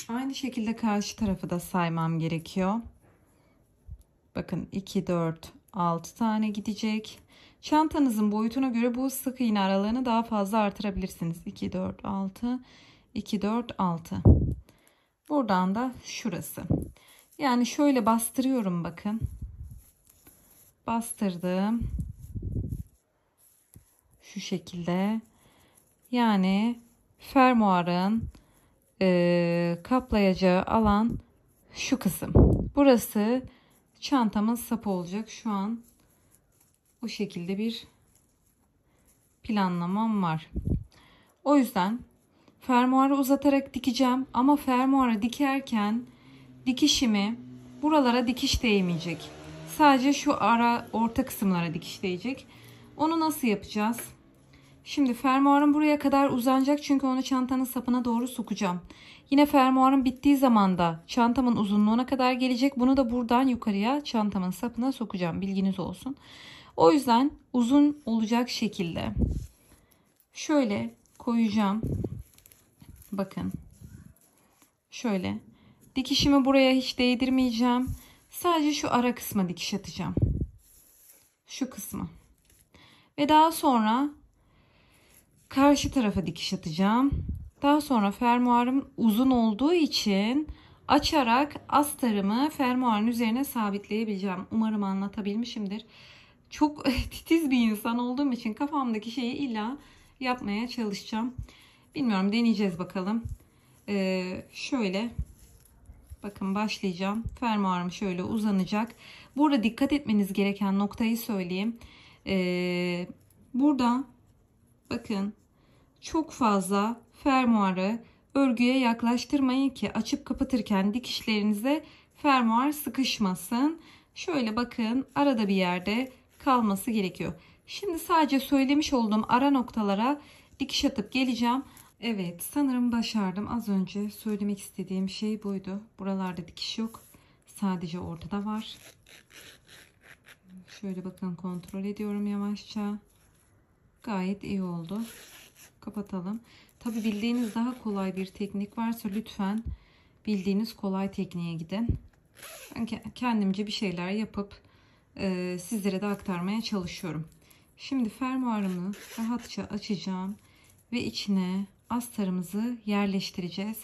Aynı şekilde karşı tarafı da saymam gerekiyor. Bakın 2, 4, 6 tane gidecek. Çantanızın boyutuna göre bu sık iğne aralığını daha fazla artırabilirsiniz. 2, 4, 6, 2, 4, 6. Buradan da şurası. Yani şöyle bastırıyorum bakın. Bastırdım. Şu şekilde. Yani fermuarın kaplayacağı alan şu kısım. Burası çantamın sapı olacak. Şu an bu şekilde bir planlamam var. O yüzden fermuarı uzatarak dikeceğim ama fermuarı dikerken dikişimi buralara dikiş değmeyecek. Sadece şu orta kısımlara dikiş değecek. Onu nasıl yapacağız? Şimdi fermuarım buraya kadar uzanacak çünkü onu çantanın sapına doğru sokacağım. Yine fermuarım bittiği zaman da çantamın uzunluğuna kadar gelecek. Bunu da buradan yukarıya çantamın sapına sokacağım. Bilginiz olsun. O yüzden uzun olacak şekilde şöyle koyacağım. Bakın. Şöyle. Dikişimi buraya hiç değdirmeyeceğim. Sadece şu ara kısma dikiş atacağım. Şu kısmı. Ve daha sonra karşı tarafa dikiş atacağım. Daha sonra fermuarım uzun olduğu için açarak astarımı fermuarın üzerine sabitleyebileceğim. Umarım anlatabilmişimdir. Çok titiz bir insan olduğum için kafamdaki şeyi illa yapmaya çalışacağım. Bilmiyorum, deneyeceğiz bakalım. Şöyle bakın başlayacağım. Fermuarım şöyle uzanacak. Burada dikkat etmeniz gereken noktayı söyleyeyim. Burada bakın çok fazla fermuarı örgüye yaklaştırmayın ki açıp kapatırken dikişlerinize fermuar sıkışmasın. Şöyle bakın arada bir yerde kalması gerekiyor. Şimdi sadece söylemiş olduğum ara noktalara dikiş atıp geleceğim. Evet, sanırım başardım. Az önce söylemek istediğim şey buydu. Buralarda dikiş yok. Sadece ortada var. Şöyle bakın kontrol ediyorum yavaşça. Gayet iyi oldu. Kapatalım. Tabi bildiğiniz daha kolay bir teknik varsa lütfen bildiğiniz kolay tekniğe gidin. Ben kendimce bir şeyler yapıp sizlere de aktarmaya çalışıyorum. Şimdi fermuarımı rahatça açacağım ve içine astarımızı yerleştireceğiz.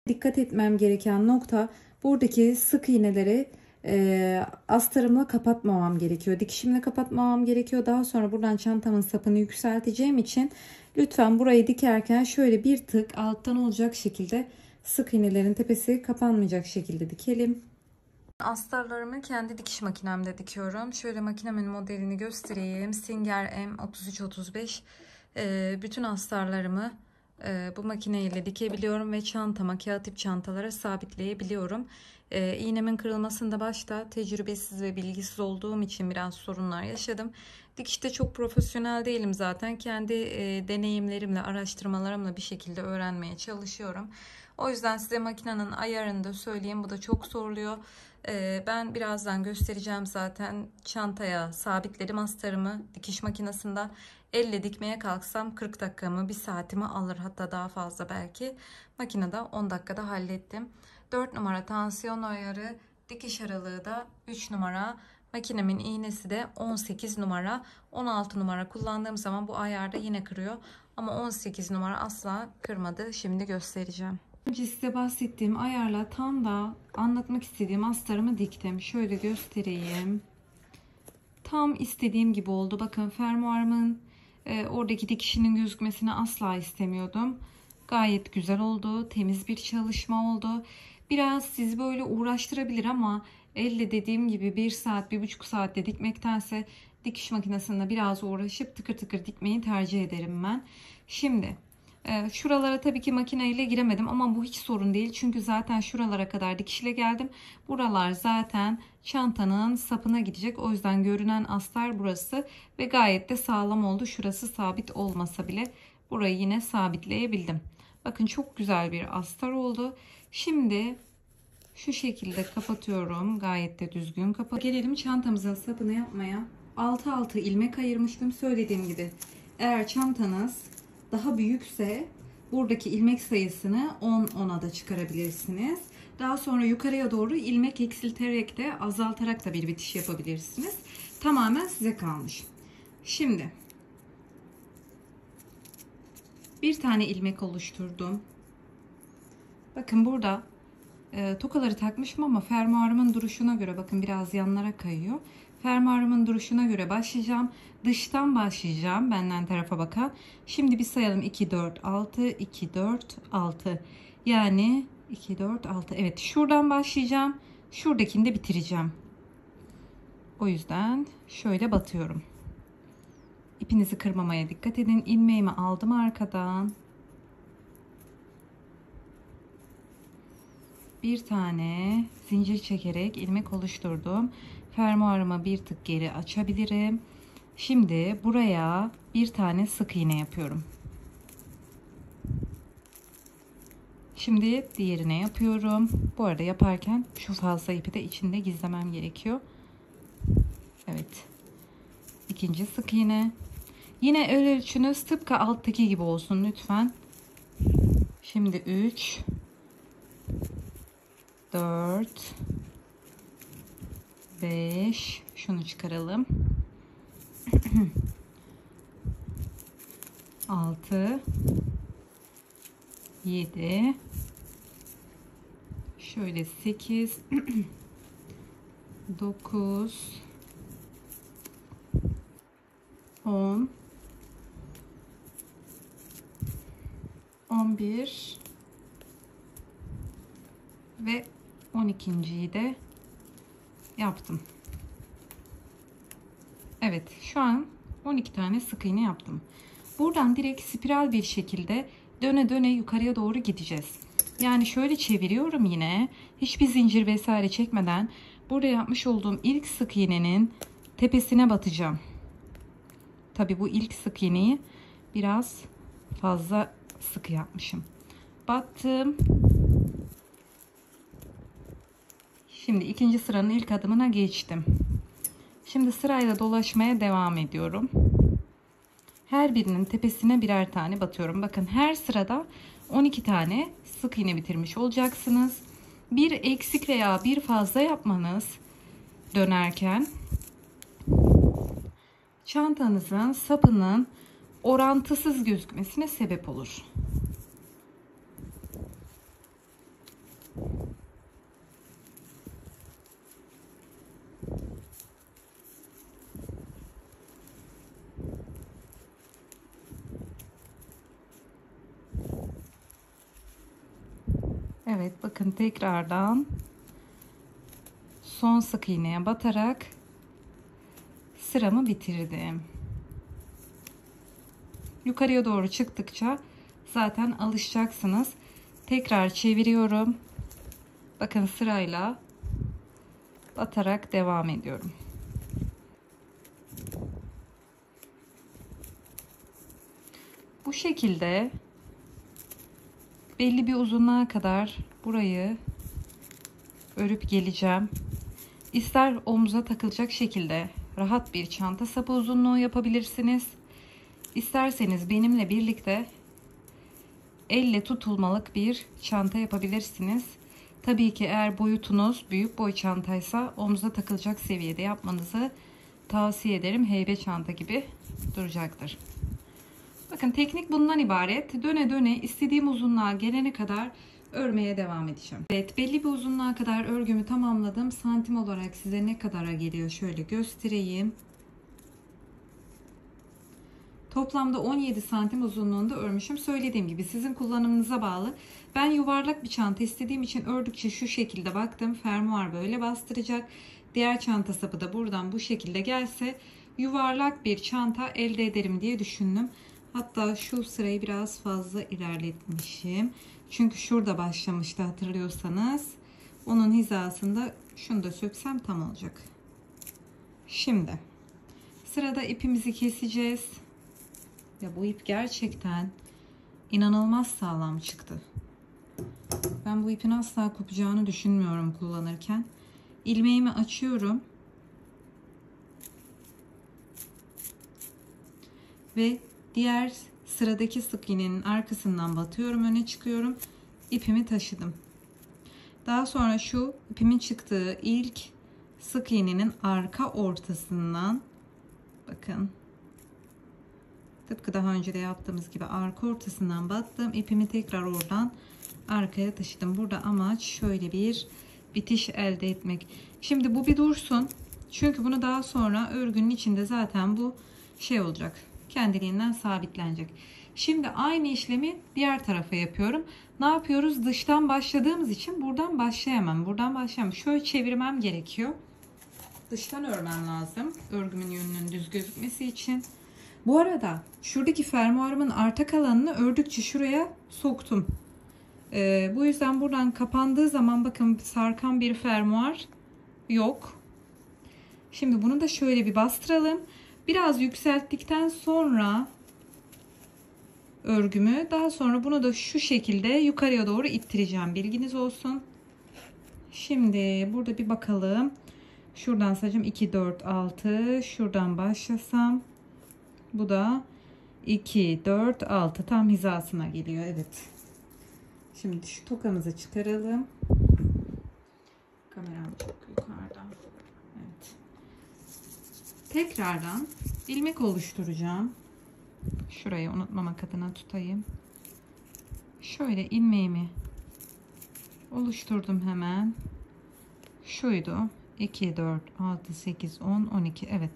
Dikkat etmem gereken nokta buradaki sık iğneleri astarımla kapatmamam gerekiyor. Dikişimle kapatmamam gerekiyor. Daha sonra buradan çantamın sapını yükselteceğim için lütfen burayı dikerken şöyle bir tık alttan olacak şekilde sık iğnelerin tepesi kapanmayacak şekilde dikelim. Astarlarımı kendi dikiş makinemde dikiyorum. Şöyle makinemin modelini göstereyim. Singer M3335. Bütün astarlarımı Bu makineyle dikebiliyorum ve çantama, kağıt ip çantalara sabitleyebiliyorum. İğnemin kırılmasında başta tecrübesiz ve bilgisiz olduğum için biraz sorunlar yaşadım. Dikişte çok profesyonel değilim zaten. Kendi deneyimlerimle, araştırmalarımla bir şekilde öğrenmeye çalışıyorum. O yüzden size makinenin ayarını da söyleyeyim. Bu da çok soruluyor. Ben birazdan göstereceğim zaten. Çantaya sabitledim astarımı dikiş makinesinde. Elle dikmeye kalksam 40 dakikamı, 1 saatimi alır, hatta daha fazla belki. Makinede 10 dakikada hallettim. 4 numara tansiyon ayarı, dikiş aralığı da 3 numara. Makinemin iğnesi de 18 numara. 16 numara kullandığım zaman bu ayarda yine kırıyor. Ama 18 numara asla kırmadı. Şimdi göstereceğim. Önce size bahsettiğim ayarla tam da anlatmak istediğim astarımı diktim. Şöyle göstereyim. Tam istediğim gibi oldu. Bakın fermuarımın oradaki dikişinin gözükmesini asla istemiyordum. Gayet güzel oldu. Temiz bir çalışma oldu. Biraz sizi böyle uğraştırabilir ama elle dediğim gibi 1 saat, 1,5 saatte dikmektense dikiş makinesinde biraz uğraşıp tıkır tıkır dikmeyi tercih ederim ben. Şimdi şuralara tabii ki makineyle giremedim ama bu hiç sorun değil. Çünkü zaten şuralara kadar dikişle geldim. Buralar zaten çantanın sapına gidecek. O yüzden görünen astar burası ve gayet de sağlam oldu. Şurası sabit olmasa bile burayı yine sabitleyebildim. Bakın çok güzel bir astar oldu. Şimdi şu şekilde kapatıyorum. Gayet de düzgün kapat. Gelelim çantamızın sapını yapmaya. 6 ilmek ayırmıştım. Söylediğim gibi eğer çantanız daha büyükse buradaki ilmek sayısını 10'a da çıkarabilirsiniz. Daha sonra yukarıya doğru ilmek eksilterek de azaltarak da bir bitiş yapabilirsiniz. Tamamen size kalmış. Şimdi bir tane ilmek oluşturdum. Bakın burada tokaları takmışım ama fermuarımın duruşuna göre bakın biraz yanlara kayıyor. Fermuarımın duruşuna göre başlayacağım. Dıştan başlayacağım. Benden tarafa bakan. Şimdi bir sayalım. 2, 4, 6, 2, 4, 6. Yani 2, 4, 6. Evet, şuradan başlayacağım. Şuradakini de bitireceğim. O yüzden şöyle batıyorum. İpinizi kırmamaya dikkat edin. İlmeğimi aldım arkadan. Bir tane zincir çekerek ilmek oluşturdum. Fermuarımı bir tık geri açabilirim. Şimdi buraya bir tane sık iğne yapıyorum. Şimdi diğerine yapıyorum. Bu arada yaparken şu fazla ipi de içinde gizlemem gerekiyor. Evet. İkinci sık iğne. Yine ölçünüz tıpkı alttaki gibi olsun lütfen. Şimdi 3, 4, 5, şunu çıkaralım. 6, 7, şöyle 8, 9, 10, 11 ve 12.'yi de yaptım. Evet, şu an 12 tane sık iğne yaptım. Buradan direkt spiral bir şekilde döne döne yukarıya doğru gideceğiz. Yani şöyle çeviriyorum yine. Hiçbir zincir vesaire çekmeden burada yapmış olduğum ilk sık iğnenin tepesine batacağım. Tabi bu ilk sık iğneyi biraz fazla sık yapmışım. Battım. Şimdi ikinci sıranın ilk adımına geçtim. Şimdi sırayla dolaşmaya devam ediyorum. Her birinin tepesine birer tane batıyorum. Bakın her sırada 12 tane sık iğne bitirmiş olacaksınız. Bir eksik veya bir fazla yapmanız dönerken çantanızın sapının orantısız gözükmesine sebep olur. Evet, bakın tekrardan son sık iğneye batarak sıramı bitirdim. Yukarıya doğru çıktıkça zaten alışacaksınız. Tekrar çeviriyorum. Bakın sırayla batarak devam ediyorum. Bu şekilde belli bir uzunluğa kadar burayı örüp geleceğim. İster omuza takılacak şekilde rahat bir çanta sapı uzunluğu yapabilirsiniz. İsterseniz benimle birlikte elle tutulmalık bir çanta yapabilirsiniz. Tabii ki eğer boyutunuz büyük boy çantaysa omuza takılacak seviyede yapmanızı tavsiye ederim. Heybe çanta gibi duracaktır. Bakın teknik bundan ibaret. Döne döne istediğim uzunluğa gelene kadar örmeye devam edeceğim. Evet, belli bir uzunluğa kadar örgümü tamamladım. Santim olarak size ne kadara geliyor şöyle göstereyim. Toplamda 17 santim uzunluğunda örmüşüm. Söylediğim gibi sizin kullanımınıza bağlı. Ben yuvarlak bir çanta istediğim için ördükçe şu şekilde baktım. Fermuar böyle bastıracak. Diğer çanta sapı da buradan bu şekilde gelse yuvarlak bir çanta elde ederim diye düşündüm. Hatta şu sırayı biraz fazla ilerletmişim. Çünkü şurada başlamıştı hatırlıyorsanız. Onun hizasında şunu da söksem tam olacak. Şimdi sırada ipimizi keseceğiz. Ya bu ip gerçekten inanılmaz sağlam çıktı. Ben bu ipin asla kopacağını düşünmüyorum kullanırken. İlmeğimi açıyorum. Ve diğer sıradaki sık iğnenin arkasından batıyorum, öne çıkıyorum. İpimi taşıdım. Daha sonra şu ipimin çıktığı ilk sık iğnenin arka ortasından bakın. Tıpkı daha önce de yaptığımız gibi arka ortasından battım. İpimi tekrar oradan arkaya taşıdım. Burada amaç şöyle bir bitiş elde etmek. Şimdi bu bir dursun. Çünkü bunu daha sonra örgünün içinde zaten bu şey olacak. Kendiliğinden sabitlenecek. Şimdi aynı işlemi diğer tarafa yapıyorum. Ne yapıyoruz? Dıştan başladığımız için buradan başlayamam. Buradan başlayamam. Şöyle çevirmem gerekiyor. Dıştan örmem lazım. Örgümün yönünün düz gözükmesi için. Bu arada şuradaki fermuarımın arta kalanını ördükçe şuraya soktum. Bu yüzden buradan kapandığı zaman bakın sarkan bir fermuar yok. Şimdi bunu da şöyle bir bastıralım. Biraz yükselttikten sonra örgümü, daha sonra bunu da şu şekilde yukarıya doğru ittireceğim. Bilginiz olsun. Şimdi burada bir bakalım. Şuradan sayacağım 2, 4, 6. Şuradan başlasam. Bu da 2, 4, 6. Tam hizasına geliyor. Evet. Şimdi şu tokamızı çıkaralım. Kameram çok yukarıda. Evet. Tekrardan ilmek oluşturacağım. Şurayı unutmamak adına tutayım. Şöyle ilmeğimi oluşturdum hemen. Şuydu. 2, 4, 6, 8, 10, 12. Evet.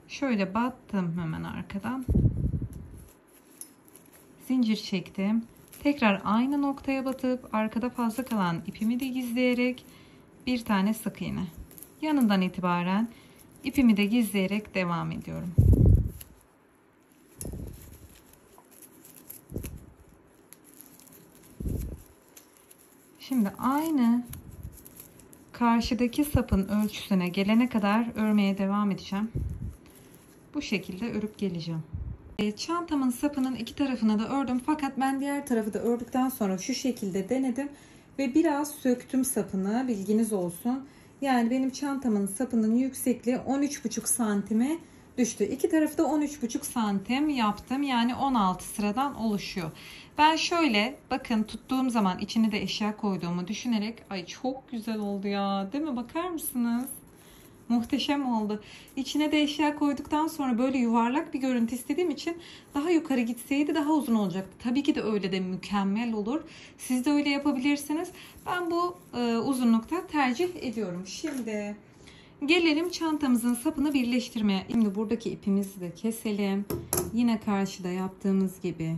Şöyle battım hemen arkadan. Zincir çektim. Tekrar aynı noktaya batıp arkada fazla kalan ipimi de gizleyerek bir tane sık iğne. Yanından itibaren ipimi de gizleyerek devam ediyorum. Şimdi aynı karşıdaki sapın ölçüsüne gelene kadar örmeye devam edeceğim. Bu şekilde örüp geleceğim. Çantamın sapının iki tarafına da ördüm. Fakat ben diğer tarafı da ördükten sonra şu şekilde denedim. Ve biraz söktüm sapını. Bilginiz olsun. Yani benim çantamın sapının yüksekliği 13,5 santime düştü. İki tarafı da 13,5 santim yaptım. Yani 16 sıradan oluşuyor. Ben şöyle bakın tuttuğum zaman içine de eşya koyduğumu düşünerek ay çok güzel oldu ya. Değil mi? Bakar mısınız? Muhteşem oldu. İçine de eşya koyduktan sonra böyle yuvarlak bir görüntü istediğim için daha yukarı gitseydi daha uzun olacaktı. Tabii ki de öyle de mükemmel olur. Siz de öyle yapabilirsiniz. Ben bu uzunlukta tercih ediyorum. Şimdi gelelim çantamızın sapını birleştirmeye. Şimdi buradaki ipimizi de keselim. Yine karşıda yaptığımız gibi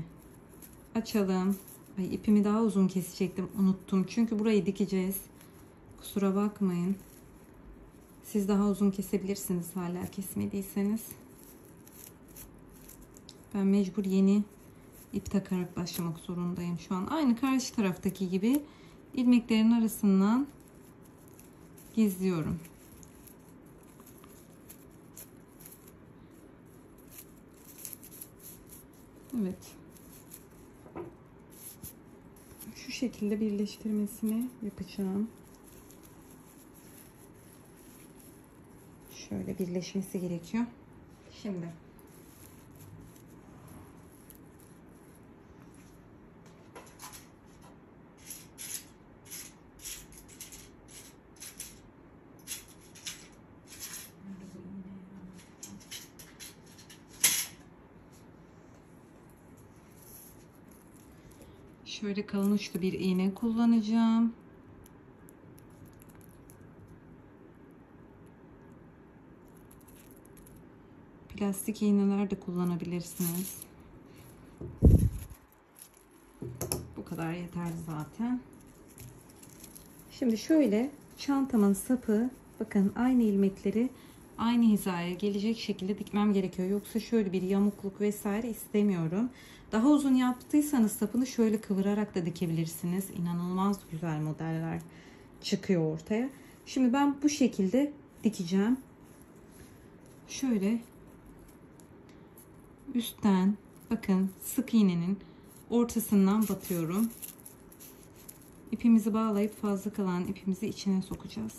açalım. Ay, ipimi daha uzun kesecektim. Unuttum. Çünkü burayı dikeceğiz. Kusura bakmayın. Siz daha uzun kesebilirsiniz hala kesmediyseniz. Ben mecbur yeni ip takarak başlamak zorundayım şu an. Aynı karşı taraftaki gibi ilmeklerin arasından gizliyorum. Evet. Şu şekilde birleştirmesini yapacağım. Şöyle birleşmesi gerekiyor. Şimdi şöyle kalın uçlu bir iğne kullanacağım. Plastik iğneler de kullanabilirsiniz. Bu kadar yeterli zaten. Şimdi şöyle çantamın sapı, bakın aynı ilmekleri aynı hizaya gelecek şekilde dikmem gerekiyor. Yoksa şöyle bir yamukluk vesaire istemiyorum. Daha uzun yaptıysanız sapını şöyle kıvırarak da dikebilirsiniz. İnanılmaz güzel modeller çıkıyor ortaya. Şimdi ben bu şekilde dikeceğim. Şöyle üstten bakın sık iğnenin ortasından batıyorum. İpimizi bağlayıp fazla kalan ipimizi içine sokacağız.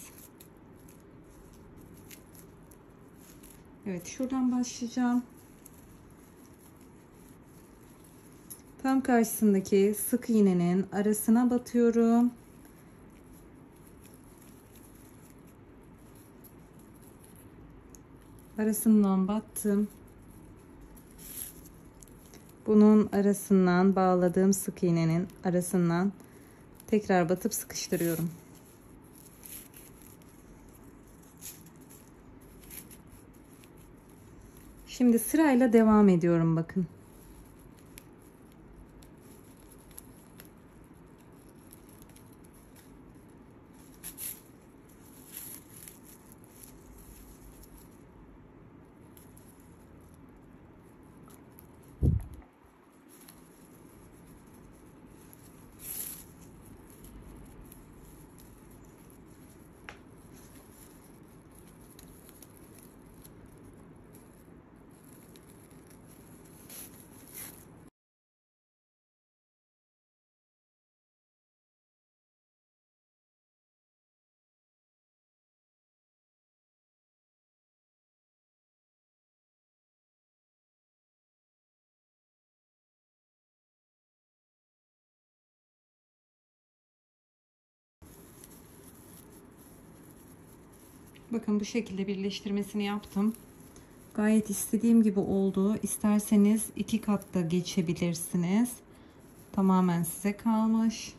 Evet, şuradan başlayacağım. Tam karşısındaki sık iğnenin arasına batıyorum. Arasından battım. Bunun arasından bağladığım sık iğnenin arasından tekrar batıp sıkıştırıyorum. Şimdi sırayla devam ediyorum bakın. Bakın bu şekilde birleştirmesini yaptım. Gayet istediğim gibi oldu. İsterseniz 2 kat da geçebilirsiniz. Tamamen size kalmış.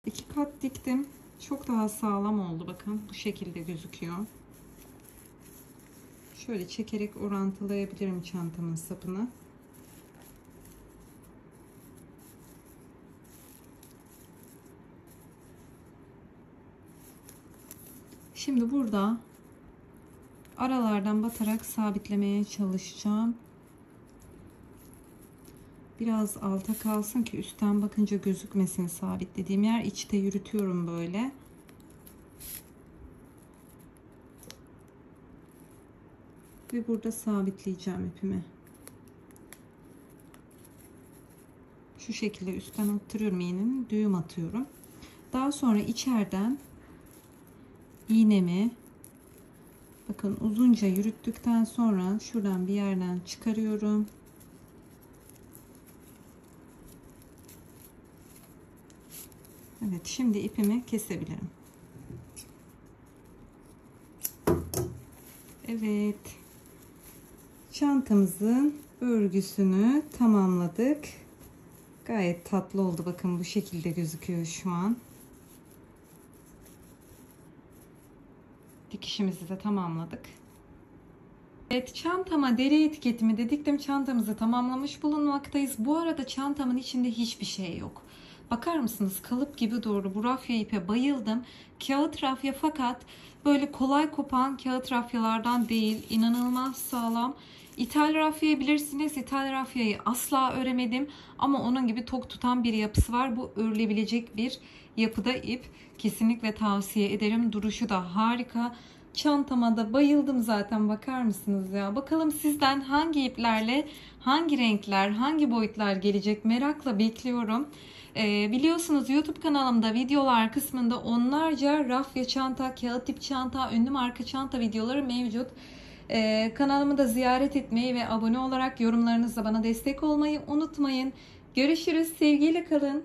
İki kat diktim. Çok daha sağlam oldu. Bakın bu şekilde gözüküyor. Şöyle çekerek orantılayabilirim çantamın sapını. Şimdi burada aralardan batarak sabitlemeye çalışacağım. Biraz alta kalsın ki üstten bakınca gözükmesin sabitlediğim yer. İçte yürütüyorum böyle. Ve burada sabitleyeceğim ipimi. Şu şekilde üstten attırıyorum iğnenin, düğüm atıyorum. Daha sonra içeriden iğnemi bakın uzunca yürüttükten sonra şuradan bir yerden çıkarıyorum. Evet, şimdi ipimi kesebilirim. Evet. Çantamızın örgüsünü tamamladık. Gayet tatlı oldu. Bakın bu şekilde gözüküyor şu an. Dikişimizi de tamamladık. Evet, çantama deri etiketimi de diktim. Çantamızı tamamlamış bulunmaktayız. Bu arada çantamın içinde hiçbir şey yok. Bakar mısınız? Kalıp gibi durdu. Bu rafya ipe bayıldım. Kağıt rafya, fakat böyle kolay kopan kağıt rafyalardan değil. İnanılmaz sağlam. İthal rafyayı bilirsiniz. İthal rafyayı asla öremedim. Ama onun gibi tok tutan bir yapısı var. Bu örülebilecek bir yapıda ip. Kesinlikle tavsiye ederim. Duruşu da harika. Çantama da bayıldım zaten, bakar mısınız ya? Bakalım sizden hangi iplerle, hangi renkler, hangi boyutlar gelecek, merakla bekliyorum. Biliyorsunuz YouTube kanalımda videolar kısmında onlarca rafya çanta, kağıt ip çanta, ünlü marka çanta videoları mevcut. Kanalımı da ziyaret etmeyi ve abone olarak yorumlarınızla bana destek olmayı unutmayın. Görüşürüz. Sevgiyle kalın.